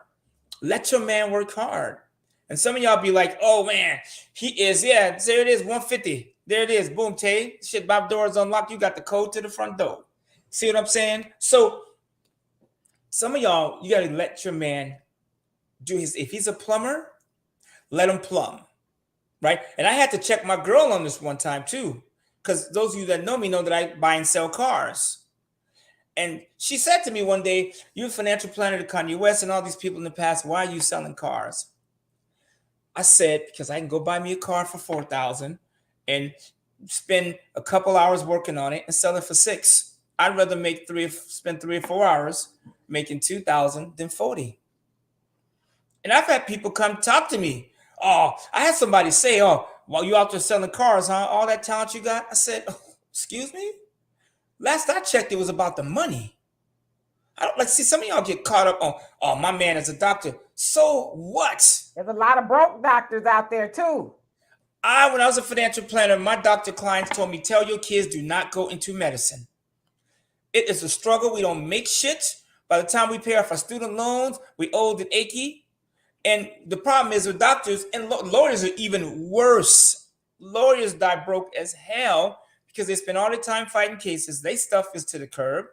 Let your man work hard. And some of y'all be like, oh man, he is, yeah, there it is, 150. There it is. Boom, Tay. Shit, my door is unlocked. You got the code to the front door. See what I'm saying? So some of y'all, you gotta let your man do his, if he's a plumber, let him plumb. Right? And I had to check my girl on this one time too. Because those of you that know me know that I buy and sell cars. And she said to me one day, you're a financial planner to Kanye West and all these people in the past. Why are you selling cars? I said, because I can go buy me a car for $4,000 and spend a couple hours working on it and sell it for $6,000. I'd rather spend 3 or 4 hours making $2,000 than $40,000. And I've had people come talk to me. Oh, I had somebody say, oh, while you out there selling cars, huh? All that talent you got? I said, oh, excuse me? Last I checked, it was about the money. I don't see some of y'all get caught up on, oh, my man is a doctor. So what? There's a lot of broke doctors out there too. When I was a financial planner, my doctor clients told me, tell your kids do not go into medicine. It is a struggle. We don't make shit. By the time we pay off our student loans, we old and achy. And the problem is with doctors and lawyers are even worse. Lawyers die broke as hell because they spend all their time fighting cases. They stuff is to the curb.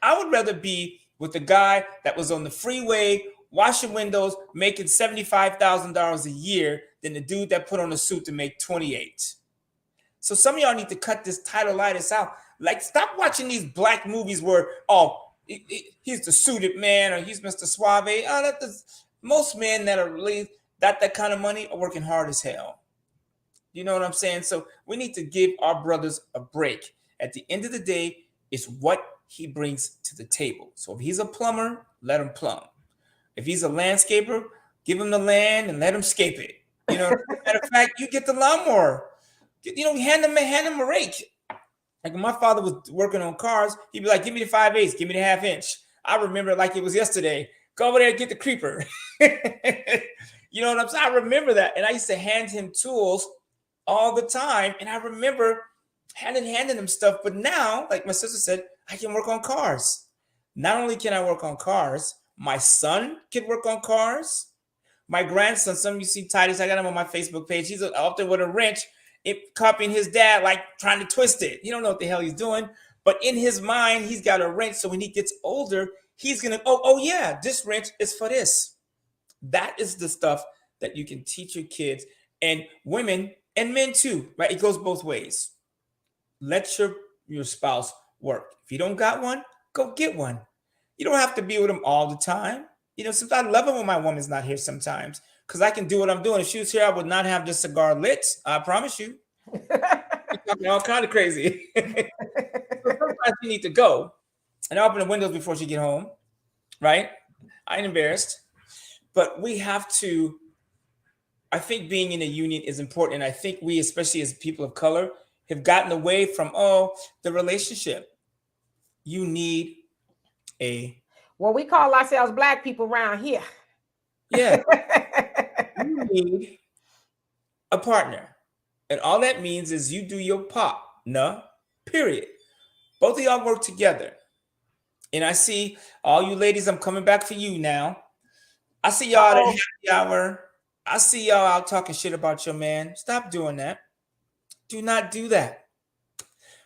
I would rather be with the guy that was on the freeway, washing windows, making $75,000 a year than the dude that put on a suit to make $28,000. So some of y'all need to cut this titleitis out. Like, stop watching these black movies where, he's the suited man or he's Mr. Suave. Most men that are really that kind of money are working hard as hell. You know what I'm saying? So we need to give our brothers a break. At the end of the day, it's what he brings to the table. So if he's a plumber, let him plumb. If he's a landscaper, give him the land and let him scape it. You know, matter of fact, you get the lawnmower. Hand him a rake. Like when my father was working on cars, he'd be like, give me the 5/8, give me the 1/2 inch. I remember it like it was yesterday. Go over there and get the creeper. You know what I'm saying? I remember that. And I used to hand him tools all the time. And I remember handing him stuff. But now, like my sister said, I can work on cars. Not only can I work on cars, my son can work on cars. My grandson, some of you see Titus, I got him on my Facebook page. He's out there with a wrench, copying his dad, like trying to twist it. He don't know what the hell he's doing. But in his mind, he's got a wrench. So when he gets older, he's going to, oh yeah, this wrench is for this. That is the stuff that you can teach your kids and women and men too, right? It goes both ways. Let your spouse work. If you don't got one, go get one. You don't have to be with them all the time. Sometimes I love it when my woman's not here sometimes because I can do what I'm doing. If she was here, I would not have this cigar lit. I promise you. You're talking all kind of crazy. Sometimes you need to go. And I open the windows before she get home, right? I ain't embarrassed. But we have to, I think being in a union is important. And I think we, especially as people of color, have gotten away from, the relationship. You need well, we call ourselves black people around here. Yeah. You need a partner. And all that means is you do your part. No, period. Both of y'all work together. And I see all you ladies, I'm coming back for you now. I see y'all at happy hour. I see y'all out talking shit about your man. Stop doing that. Do not do that.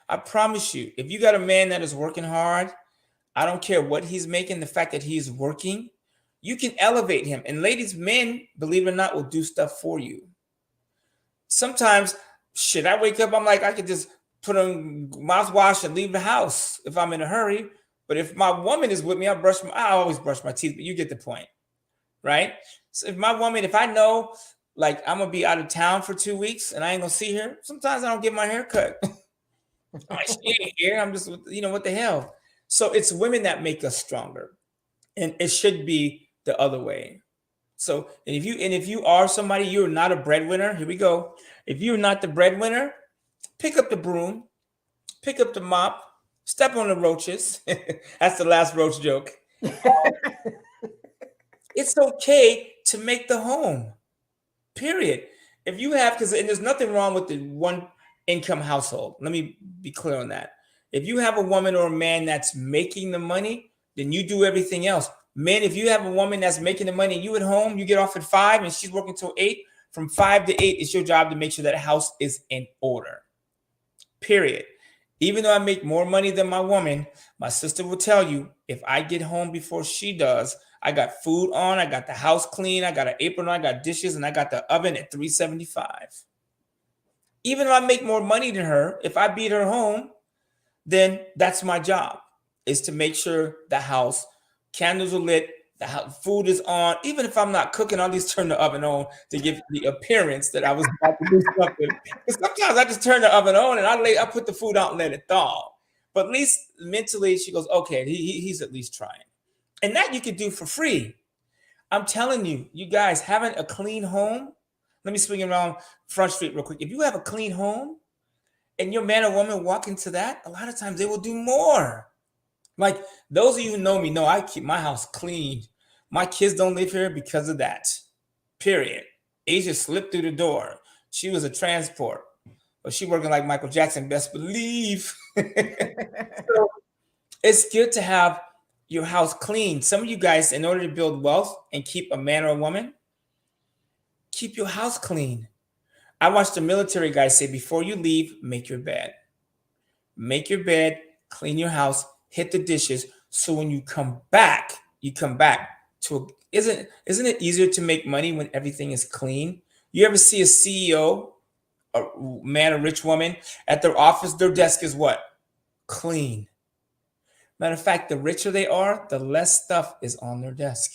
I promise you, if you got a man that is working hard, I don't care what he's making, the fact that he's working, you can elevate him. And ladies, men, believe it or not, will do stuff for you. Sometimes, I wake up, I'm like, I could just put on mouthwash and leave the house if I'm in a hurry. But if my woman is with me, I always brush my teeth, but you get the point, right? So if I know, like, I'm going to be out of town for 2 weeks and I ain't going to see her, sometimes I don't get my hair cut. She ain't here. I'm just, what the hell? So it's women that make us stronger. And it should be the other way. So, and if you are somebody, you're not a breadwinner, here we go. If you're not the breadwinner, pick up the broom, pick up the mop, Step on the roaches. That's the last roach joke. It's okay to make the home. Period. If you have, and there's nothing wrong with the one income household. Let me be clear on that. If you have a woman or a man that's making the money, then you do everything else. Men, if you have a woman that's making the money, you at home, you get off at 5 and she's working till 8. From 5 to 8, it's your job to make sure that house is in order. Period. Even though I make more money than my woman, my sister will tell you, if I get home before she does, I got food on, I got the house clean, I got an apron on, I got dishes, and I got the oven at 375. Even if I make more money than her, if I beat her home, then that's my job, is to make sure the house, candles are lit, the house, food is on. Even if I'm not cooking, I'll just turn the oven on to give the appearance that I was about to do something. Because sometimes I just turn the oven on and I put the food out and let it thaw. But at least mentally, she goes, okay, he's at least trying. And that you could do for free. I'm telling you, you guys, having a clean home. Let me swing around Front Street real quick. If you have a clean home and your man or woman walk into that, a lot of times they will do more. Like those of you who know me know I keep my house clean. My kids don't live here because of that. Period. Asia slipped through the door. She was a transport. But she working like Michael Jackson, best believe. So it's good to have your house clean. Some of you guys, in order to build wealth and keep a man or a woman, keep your house clean. I watched the military guys say, before you leave, make your bed. Make your bed, clean your house, hit the dishes. So when you come back to isn't it easier to make money when everything is clean? You ever see a CEO, a man, a rich woman, at their office, their desk is what? Clean. Matter of fact, the richer they are, the less stuff is on their desk.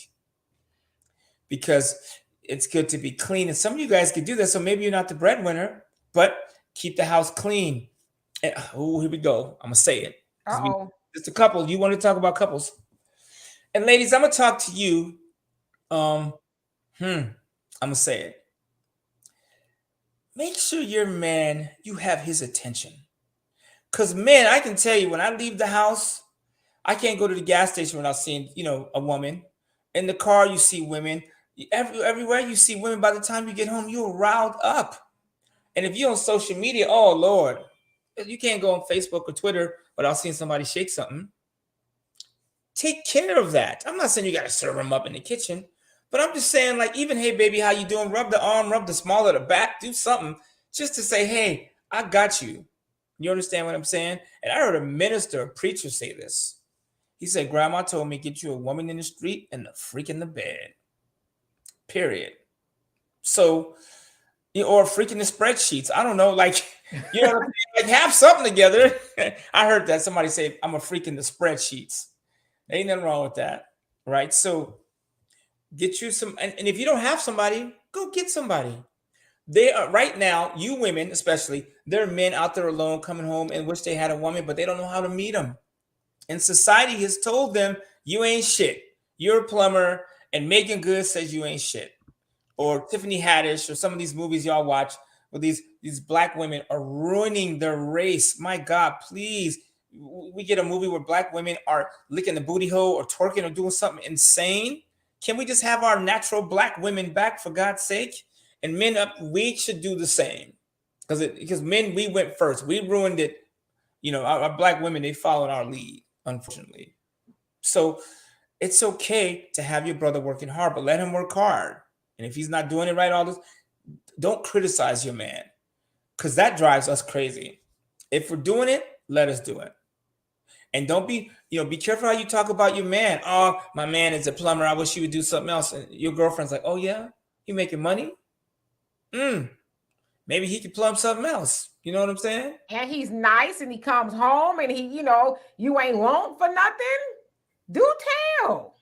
Because it's good to be clean. And some of you guys can do this. So maybe you're not the breadwinner, but keep the house clean. Oh, here we go. I'm going to say it. It's a couple. You want to talk about couples. And ladies, I'm going to talk to you. I'm going to say it. Make sure your man, you have his attention. Because men, I can tell you, when I leave the house, I can't go to the gas station without seeing, a woman. In the car, you see women. Everywhere you see women. By the time you get home, you're riled up. And if you're on social media, oh Lord, you can't go on Facebook or Twitter without seeing somebody shake something. Take care of that. I'm not saying you got to serve them up in the kitchen, but I'm just saying, like, even, hey baby, how you doing? Rub the arm, rub the small of the back, do something just to say, hey, I got you. You understand what I'm saying? And I heard a minister, a preacher say this. He said, Grandma told me, get you a woman in the street and a freak in the bed. Period. So, or a freak in the spreadsheets. I don't know, like, like have something together. I heard that somebody say, I'm a freak in the spreadsheets. Ain't nothing wrong with that, right? So get you some, and if you don't have somebody, go get somebody. They are right now, you women especially, there are men out there alone coming home and wish they had a woman, but they don't know how to meet them. And society has told them, you ain't shit. You're a plumber, and Megan Good says you ain't shit. Or Tiffany Haddish, or some of these movies y'all watch where these black women are ruining their race. My God, please. We get a movie where black women are licking the booty hole or twerking or doing something insane. Can we just have our natural black women back, for God's sake? And men, we should do the same. Because men, we went first. We ruined it. Our black women, they followed our lead, unfortunately. So it's okay to have your brother working hard, but let him work hard. And if he's not doing it right, don't criticize your man, because that drives us crazy. If we're doing it, let us do it. And don't be careful how you talk about your man. Oh, my man is a plumber. I wish he would do something else. And your girlfriend's like, oh yeah, you making money? Maybe he could plumb something else. You know what I'm saying? And he's nice and he comes home and he, you ain't want for nothing. Do tell.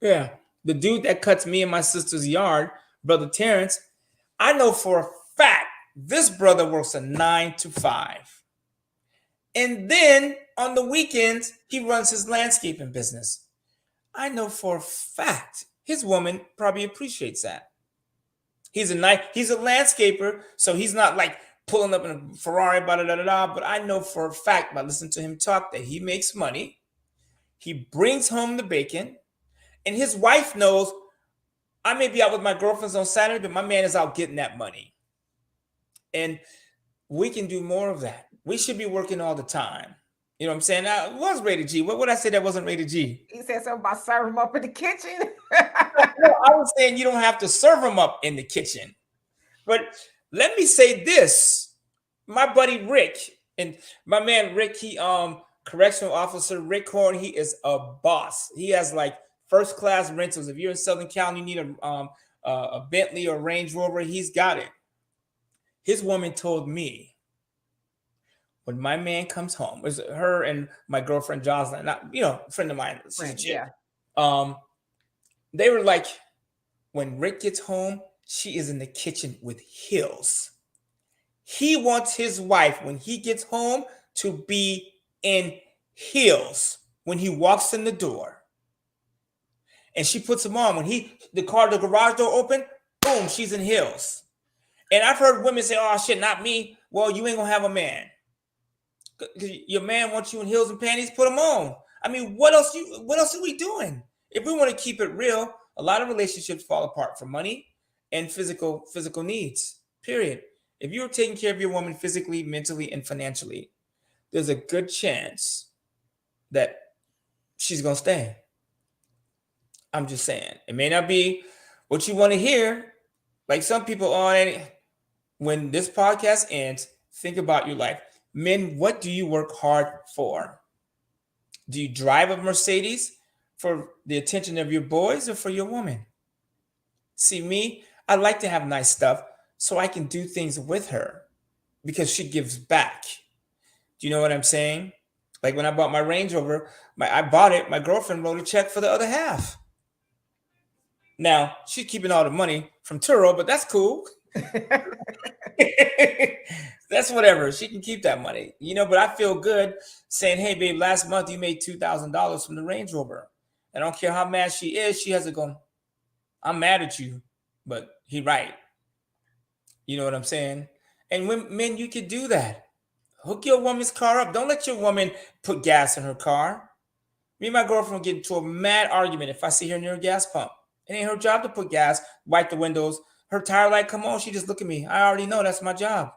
Yeah. The dude that cuts me and my sister's yard, Brother Terrence, I know for a fact this brother works a 9 to 5. And then on the weekends, he runs his landscaping business. I know for a fact his woman probably appreciates that. He's a landscaper, so he's not like pulling up in a Ferrari, blah, blah, blah, blah. But I know for a fact by listening to him talk that he makes money. He brings home the bacon. And his wife knows I may be out with my girlfriends on Saturday, but my man is out getting that money. And we can do more of that. We should be working all the time. You know what I'm saying? Now, it was rated G. What would I say that wasn't rated G? He said something about serving them up in the kitchen. No, I was saying you don't have to serve them up in the kitchen. But let me say this. My buddy Rick and my man Rick, he correctional officer Rick Horn, he is a boss. He has like first class rentals. If you're in Southern Cal and you need a Bentley or Range Rover, he's got it. His woman told me when my man comes home, it was her and my girlfriend Jocelyn, not a friend of mine. Right, yeah. They were like, when Rick gets home, she is in the kitchen with heels. He wants his wife when he gets home to be in heels when he walks in the door. And she puts them on when the garage door open, boom, she's in heels. And I've heard women say, "Oh shit, not me." Well, you ain't gonna have a man. Your man wants you in heels and panties, put them on. I mean, what else are we doing? If we want to keep it real, a lot of relationships fall apart for money and physical needs, period. If you're taking care of your woman physically, mentally, and financially, there's a good chance that she's going to stay. I'm just saying. It may not be what you want to hear. Like some people when this podcast ends, think about your life. Men, what do you work hard for? Do you drive a Mercedes for the attention of your boys or for your woman? See, me, I like to have nice stuff so I can do things with her because she gives back. Do you know what I'm saying? Like when I bought my Range Rover, I bought it. My girlfriend wrote a check for the other half. Now, she's keeping all the money from Turo, but that's cool. That's whatever. She can keep that money. But I feel good saying, "Hey, babe, last month you made $2,000 from the Range Rover." I don't care how mad she is. She has to go, "I'm mad at you, but he right." You know what I'm saying? And when men, you could do that. Hook your woman's car up. Don't let your woman put gas in her car. Me and my girlfriend get into a mad argument if I see her near a gas pump. It ain't her job to put gas, wipe the windows. Her tire light come on, she just look at me. I already know that's my job.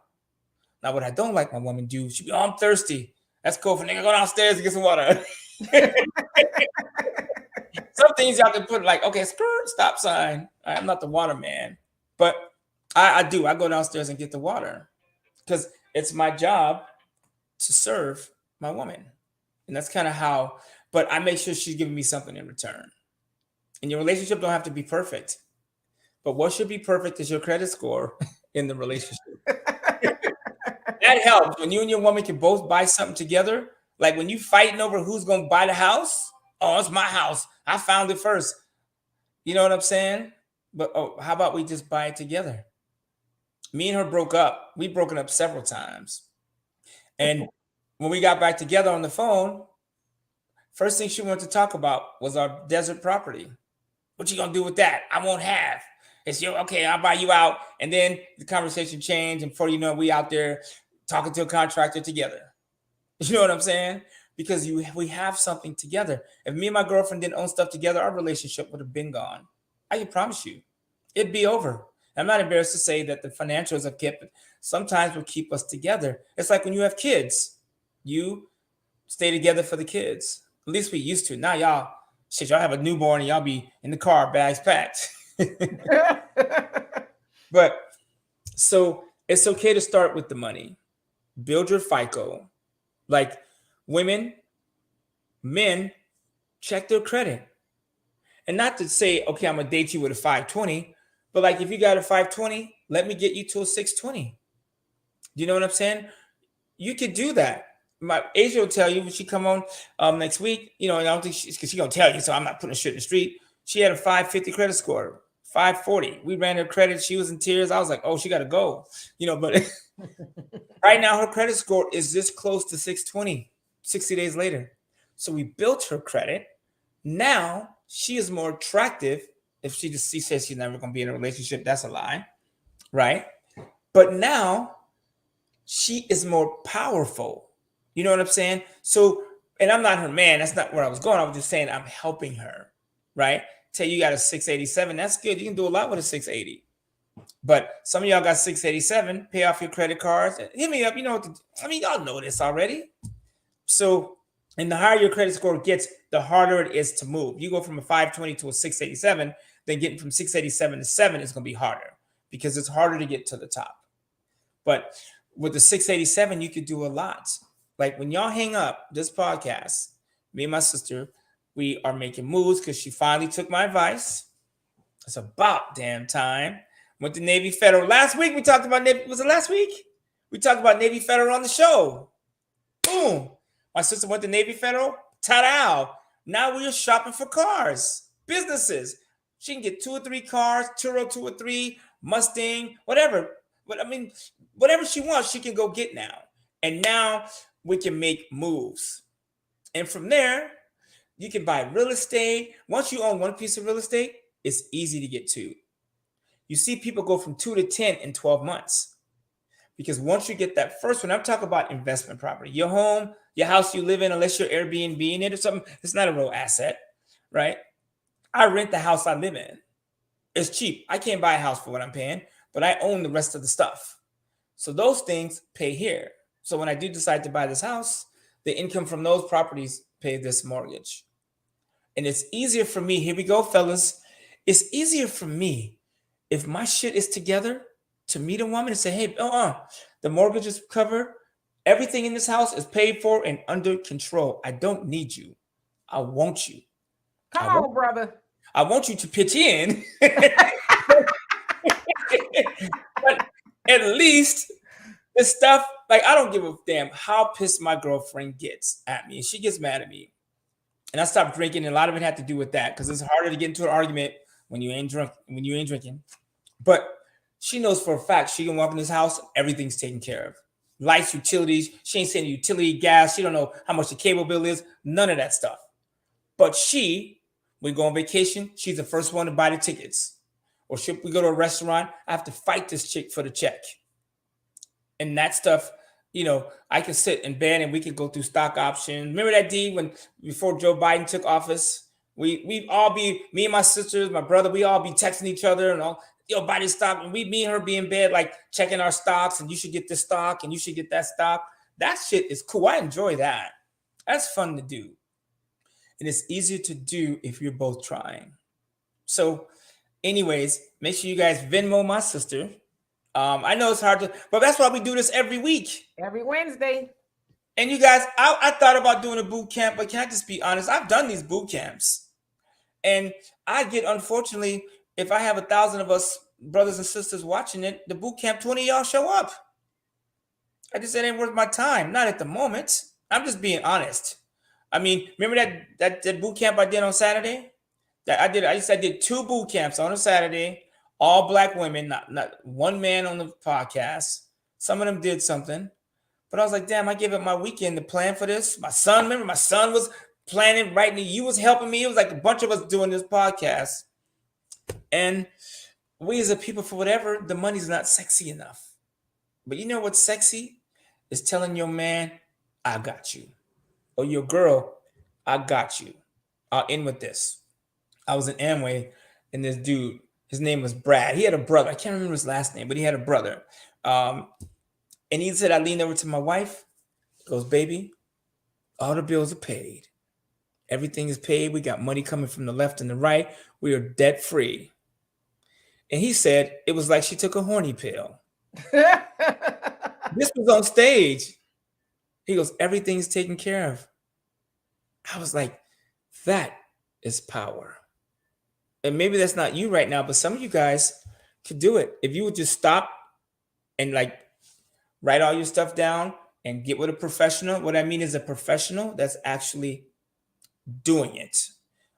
Now, what I don't like my woman do, she be, "Oh, I'm thirsty." That's cool for nigga. Go downstairs and get some water. Some things y'all can put like, okay, skirt, stop sign. I'm not the water man. But I do. I go downstairs and get the water because it's my job to serve my woman. And that's kind of how, but I make sure she's giving me something in return. And your relationship don't have to be perfect. But what should be perfect is your credit score in the relationship. That helps when you and your woman can both buy something together. Like when you fighting over who's going to buy the house. "Oh, it's my house. I found it first." You know what I'm saying? But how about we just buy it together? Me and her broke up. We've broken up several times. And when we got back together on the phone, first thing she wanted to talk about was our desert property. "What you going to do with that? I won't have." It's okay, I'll buy you out. And then the conversation changed. And before you know it, we out there talking to a contractor together. You know what I'm saying? Because we have something together. If me and my girlfriend didn't own stuff together, our relationship would have been gone. I can promise you, it'd be over. I'm not embarrassed to say that the financials have kept sometimes will keep us together. It's like when you have kids, you stay together for the kids. At least we used to. Now y'all have a newborn and y'all be in the car, bags packed. But so it's okay to start with the money. Build your FICO. Like women, men, check their credit. And not to say, okay, I'm going to date you with a 520, but like if you got a 520, let me get you to a 620. Do you know what I'm saying? You could do that. My Asia will tell you when she come on next week, and I don't think she's going to tell you, so I'm not putting shit in the street. She had a 550 credit score, 540. We ran her credit. She was in tears. I was like, oh, she got to go, but right now her credit score is this close to 620, 60 days later. So we built her credit. Now she is more attractive. If she says she's never going to be in a relationship, that's a lie, right? But now she is more powerful. You know what I'm saying? So, and I'm not her man. That's not where I was going. I was just saying I'm helping her, right? Tell you got a 687. That's good. You can do a lot with a 680. But some of y'all got 687. Pay off your credit cards. Hit me up. You know what? Y'all know this already. So, and the higher your credit score gets, the harder it is to move. You go from a 520 to a 687, then getting from 687 to 7 is going to be harder because it's harder to get to the top. But with the 687, you could do a lot. Like when y'all hang up this podcast, me and my sister, we are making moves because she finally took my advice. It's about damn time. Went to Navy Federal. Last week we talked about Navy. Was it last week? We talked about Navy Federal on the show. Boom. My sister went to Navy Federal. Ta-da. Now we're shopping for cars, businesses. She can get 2 or 3 cars, Turo 2 or 3, Mustang, whatever. But whatever she wants, she can go get now. And now we can make moves. And from there, you can buy real estate. Once you own one piece of real estate, it's easy to get 2. You see people go from 2 to 10 in 12 months. Because once you get that first one, I'm talking about investment property. Your home, your house you live in, unless you're Airbnb in it or something, it's not a real asset, right? I rent the house I live in. It's cheap. I can't buy a house for what I'm paying, but I own the rest of the stuff. So those things pay here. So when I do decide to buy this house, the income from those properties pay this mortgage. And it's easier for me. Here we go, fellas. It's easier for me if my shit is together to meet a woman and say, hey, the mortgage is covered. Everything in this house is paid for and under control. I don't need you. I want you. Come on, brother. I want you to pitch in. But at least the stuff, like, I don't give a damn how pissed my girlfriend gets at me. She gets mad at me. And I stopped drinking. And a lot of it had to do with that because it's harder to get into an argument when you ain't drinking. But she knows for a fact she can walk in this house, everything's taken care of. Lights, utilities, she ain't saying utility, gas, she don't know how much the cable bill is, none of that stuff. But we go on vacation, she's the first one to buy the tickets. Or we go to a restaurant, I have to fight this chick for the check. And that stuff, I can sit in bed and we can go through stock options. Remember that, D, before Joe Biden took office? We all be, me and my sisters, my brother, we all be texting each other and all, buy this stock. And me and her be in bed, like checking our stocks, and you should get this stock and you should get that stock. That shit is cool. I enjoy that. That's fun to do. And it's easier to do if you're both trying. So anyways, make sure you guys Venmo my sister. I know it's hard but that's why we do this every week. Every Wednesday. And you guys, I thought about doing a boot camp, but can I just be honest? I've done these boot camps. And I get, unfortunately, if I have 1,000 of us brothers and sisters watching it, the boot camp, 20 of y'all show up. I just said it ain't worth my time. Not at the moment. I'm just being honest. I mean, remember that boot camp I did on Saturday? I did 2 boot camps on a Saturday, all Black women, not one man on the podcast. Some of them did something. But I was like, damn, I gave up my weekend to plan for this. My son was planning, writing. You was helping me. It was like a bunch of us doing this podcast. And we as a people, for whatever, the money's not sexy enough. But you know what's sexy? Is telling your man, I got you. Or your girl, I got you. I'll end with this. I was in Amway, and this dude, his name was Brad. He had a brother. I can't remember his last name, but he had a brother. And he said, I leaned over to my wife. He goes, baby, all the bills are paid. Everything is paid. We got money coming from the left and the right. We are debt free. And he said, it was like she took a horny pill. This was on stage. He goes, everything's taken care of. I was like, that is power. And maybe that's not you right now, but some of you guys could do it. If you would just stop and write all your stuff down and get with a professional. What I mean is a professional that's actually doing it.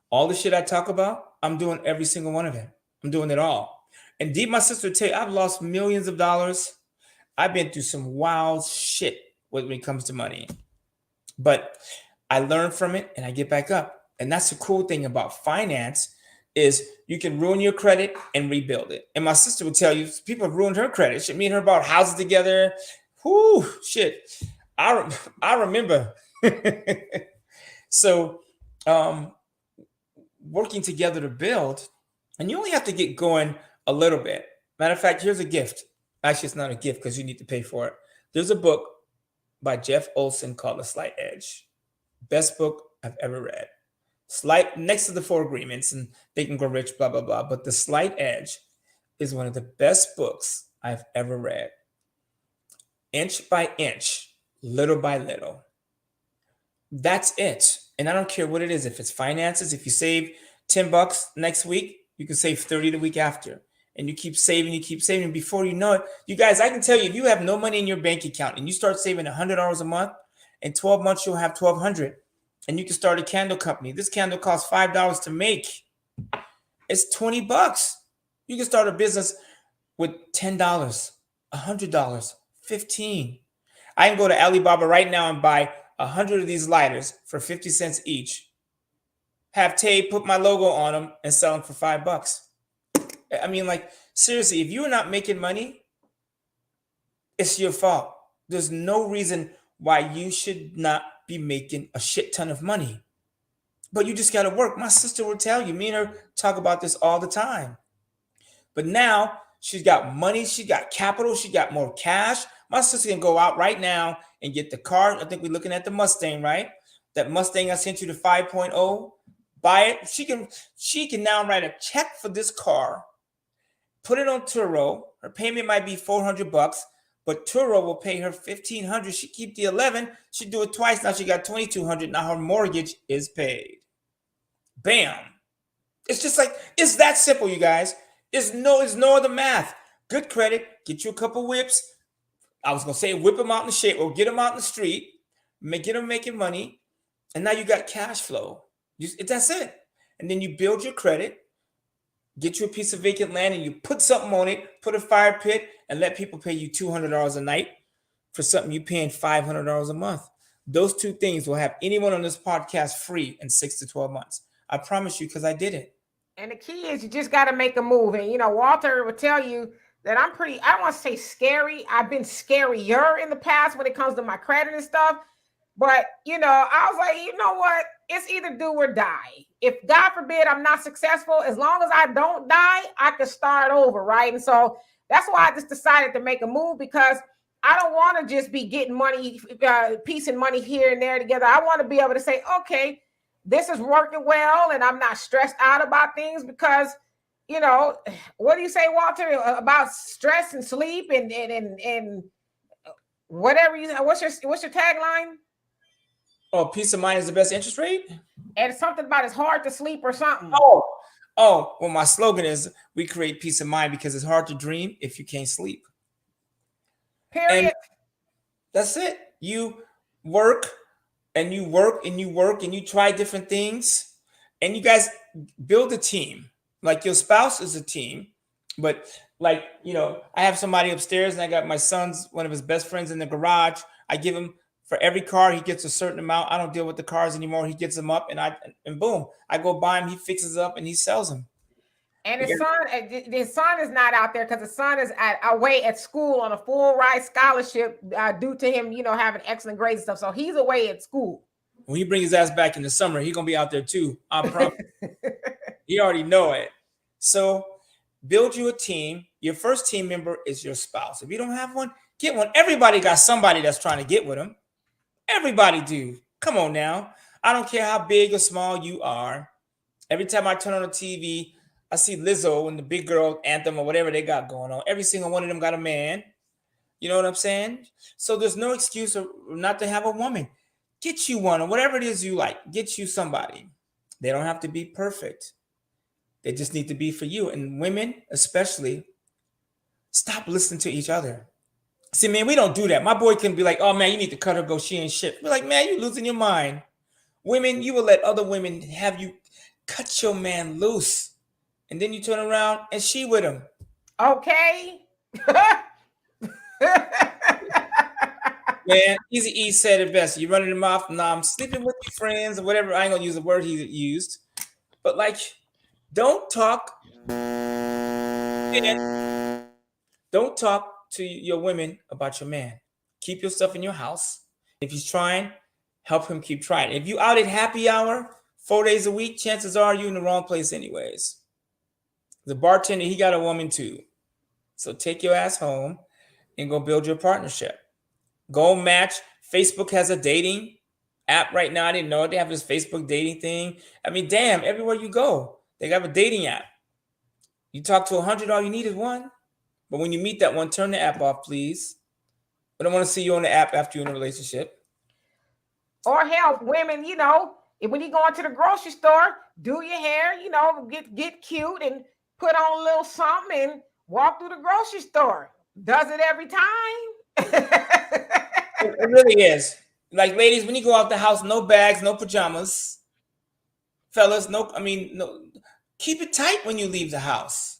All the shit I talk about, I'm doing every single one of it. I'm doing it all. And Deep, my sister, tell you, I've lost millions of dollars. I've been through some wild shit when it comes to money. But I learn from it and I get back up. And that's the cool thing about finance is you can ruin your credit and rebuild it. And my sister would tell you, people have ruined her credit. Me and her bought houses together. Whoo, shit. I remember. So, um, working together to build, and you only have to get going a little bit. Matter of fact, here's a gift. Actually, it's not a gift because you need to pay for it. There's a book by Jeff Olson called The Slight Edge. Best book I've ever read. Slight next to the Four Agreements and Think and Grow Rich, blah blah blah. But The Slight Edge is one of the best books I've ever read. Inch by inch, little by little. That's it. And I don't care what it is. If it's finances, if you save $10 next week, you can save 30 the week after. And you keep saving, you keep saving. Before you know it, you guys, I can tell you, if you have no money in your bank account and you start saving $100 a month, in 12 months, you'll have 1,200. And you can start a candle company. This candle costs $5 to make. It's $20. You can start a business with $10, $100, $15. I can go to Alibaba right now and buy 100 of these lighters for 50 cents each. Have Tay put my logo on them and sell them for $5. I mean, like, seriously, if you're not making money, it's your fault. There's no reason why you should not be making a shit ton of money. But you just got to work. My sister will tell you, me and her talk about this all the time. But now she's got money, she got capital, she got more cash. My sister can go out right now and get the car. I think we're looking at the Mustang, right? That Mustang I sent you, the 5.0. Buy it. She can now write a check for this car, put it on Turo. Her payment might be $400, but Turo will pay her $1,500. She keep the 11. She do it twice. Now she got $2,200. Now her mortgage is paid. Bam. It's just like, it's that simple, you guys. There's no other math. Good credit. Get you a couple whips. I was gonna say whip them out in the shape or get them out in the street. Get them making money, and now you got cash flow. That's it. And then you build your credit. Get you a piece of vacant land and you put something on it, put a fire pit, and let people pay you $200 a night for something you're paying $500 a month. Those two things will have anyone on this podcast free in 6 to 12 months. I promise you, because I did it. And the key is you just got to make a move. And, Walter would tell you that I don't want to say scary. I've been scarier in the past when it comes to my credit and stuff. But, I was like, you know what? It's either do or die. If God forbid I'm not successful, as long as I don't die, I can start over, right? And so that's why I just decided to make a move, because I don't want to just be getting money, piecing money here and there together. I want to be able to say, okay, this is working well, and I'm not stressed out about things because, what do you say, Walter, about stress and sleep and whatever what's your tagline? Oh, peace of mind is the best interest rate? And it's something about it's hard to sleep or something. Oh, well, my slogan is we create peace of mind because it's hard to dream if you can't sleep. Period. And that's it. You work and you work and you work and you try different things and you guys build a team. Like your spouse is a team, but like, I have somebody upstairs and I got my son's, one of his best friends in the garage. I give him, for every car, he gets a certain amount. I don't deal with the cars anymore. He gets them up and boom, I go buy him. He fixes up and he sells them. And his son is not out there because his son is away at school on a full ride scholarship due to him, having excellent grades and stuff. So he's away at school. When he brings his ass back in the summer, he's going to be out there too. I promise. You already know it. So build you a team. Your first team member is your spouse. If you don't have one, get one. Everybody got somebody that's trying to get with them. Everybody do. Come on now. I don't care how big or small you are. Every time I turn on the TV, I see Lizzo and the big girl anthem or whatever they got going on. Every single one of them got a man. You know what I'm saying? So there's no excuse not to have a woman. Get you one or whatever it is you like. Get you somebody. They don't have to be perfect. They just need to be for you. And women, especially, stop listening to each other. See, man, we don't do that. My boy can be like, oh, man, you need to cut her, go, she ain't shit. We're like, man, you losing your mind. Women, you will let other women have you cut your man loose. And then you turn around and she with him. Okay. Man, Easy E said it best. You running him off. Nah, I'm sleeping with your friends or whatever. I ain't gonna use the word he used. But like, don't talk. Don't talk to your women about your man. keep your stuff in your house. If he's trying, help him keep trying. If you out at happy hour 4 days a week, chances are you in the wrong place anyways. The bartender, he got a woman too. So take your ass home and go build your partnership. Go match. Facebook has a dating app right now. I didn't know they have this Facebook dating thing. I mean, damn, everywhere you go, they have a dating app. You talk to 100, all you need is one. But when you meet that one, turn the app off, please. I don't want to see you on the app after you're in a relationship. Or hell, women, you know, when you go into the grocery store, do your hair, you know, get cute and put on a little something and walk through the grocery store. Does it every time? It really is. Like, ladies, when you go out the house, no bags, no pajamas. Fellas, no, keep it tight when you leave the house.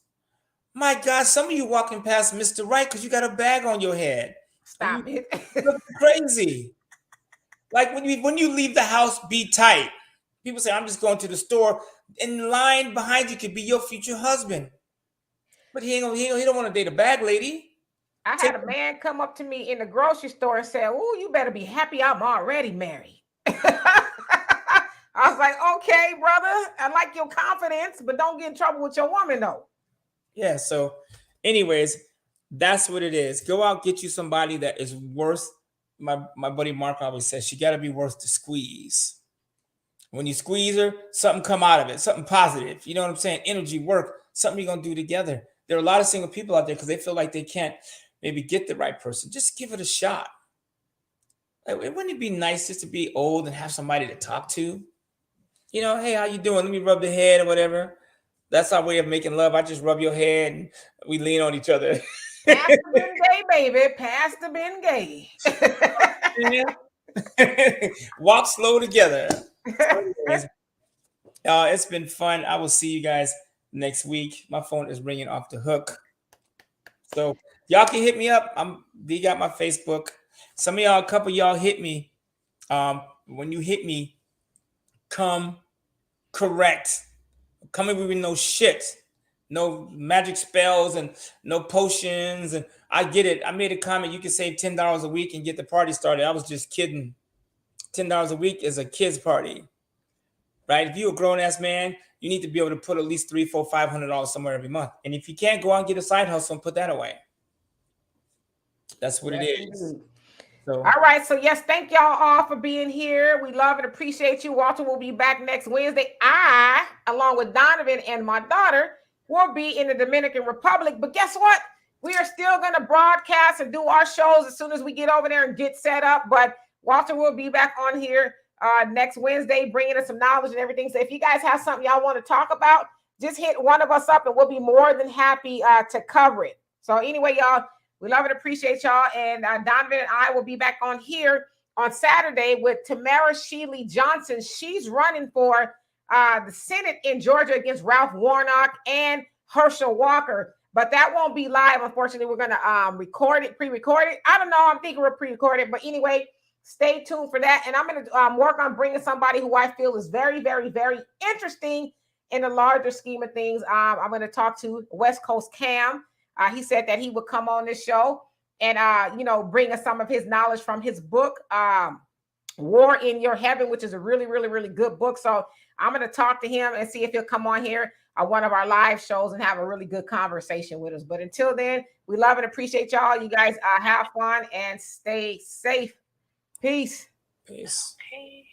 My God, some of you walking past Mr. Right because you got a bag on your head. Stop it. Look crazy. Like when you leave the house, be tight. People say, I'm just going to the store. In line behind you could be your future husband. But he don't want to date a bag lady. I had a man come up to me in the grocery store and say, "Oh, you better be happy I'm already married." I was like, "Okay, brother, I like your confidence, but don't get in trouble with your woman, though." Yeah, so anyways, that's what it is. Go out, get you somebody that is worth, my buddy Mark always says, she got to be worth the squeeze. When you squeeze her, something come out of it, something positive. You know what I'm saying? Energy, work, something you're going to do together. There are a lot of single people out there because they feel like they can't maybe get the right person. Just give it a shot. Like, wouldn't it be nice just to be old and have somebody to talk to? You know, hey, how you doing? Let me rub the head or whatever. That's our way of making love. I just rub your head and we lean on each other. Pastor Bengay, baby. Pastor Bengay. Walk slow together. So it's been fun. I will see you guys next week. My phone is ringing off the hook. So y'all can hit me up. They got my Facebook. Some of y'all, a couple of y'all hit me. When you hit me, come correct. Coming with no shit, no magic spells and no potions. And I get it. I made a comment. You can save $10 a week and get the party started. I was just kidding. $10 a week is a kid's party, right? If you're a grown ass man, you need to be able to put at least $300, $400, $500 somewhere every month. And if you can't, go out and get a side hustle and put that away. That's what it is. So. All right. So yes, thank y'all all for being here. We love and appreciate you. Walter will be back next Wednesday. I, along with Donovan and my daughter, will be in the Dominican Republic. But guess what? We are still going to broadcast and do our shows as soon as we get over there and get set up. But Walter will be back on here next Wednesday, bringing us some knowledge and everything. So if you guys have something y'all want to talk about, just hit one of us up and we'll be more than happy to cover it. So anyway, y'all, we love and appreciate y'all. And Donovan and I will be back on here on Saturday with Tamara Sheely Johnson. She's running for the Senate in Georgia against Ralph Warnock and Herschel Walker. But that won't be live. Unfortunately, we're going to record it, pre-record it. I don't know. I'm thinking we're pre-record it. But anyway, stay tuned for that. And I'm going to work on bringing somebody who I feel is very, very, very interesting in the larger scheme of things. I'm going to talk to West Coast Cam. He said that he would come on this show and, bring us some of his knowledge from his book, War in Your Heaven, which is a really, really, really good book. So I'm going to talk to him and see if he'll come on here on one of our live shows and have a really good conversation with us. But until then, we love and appreciate y'all. You guys have fun and stay safe. Peace. Peace. Okay.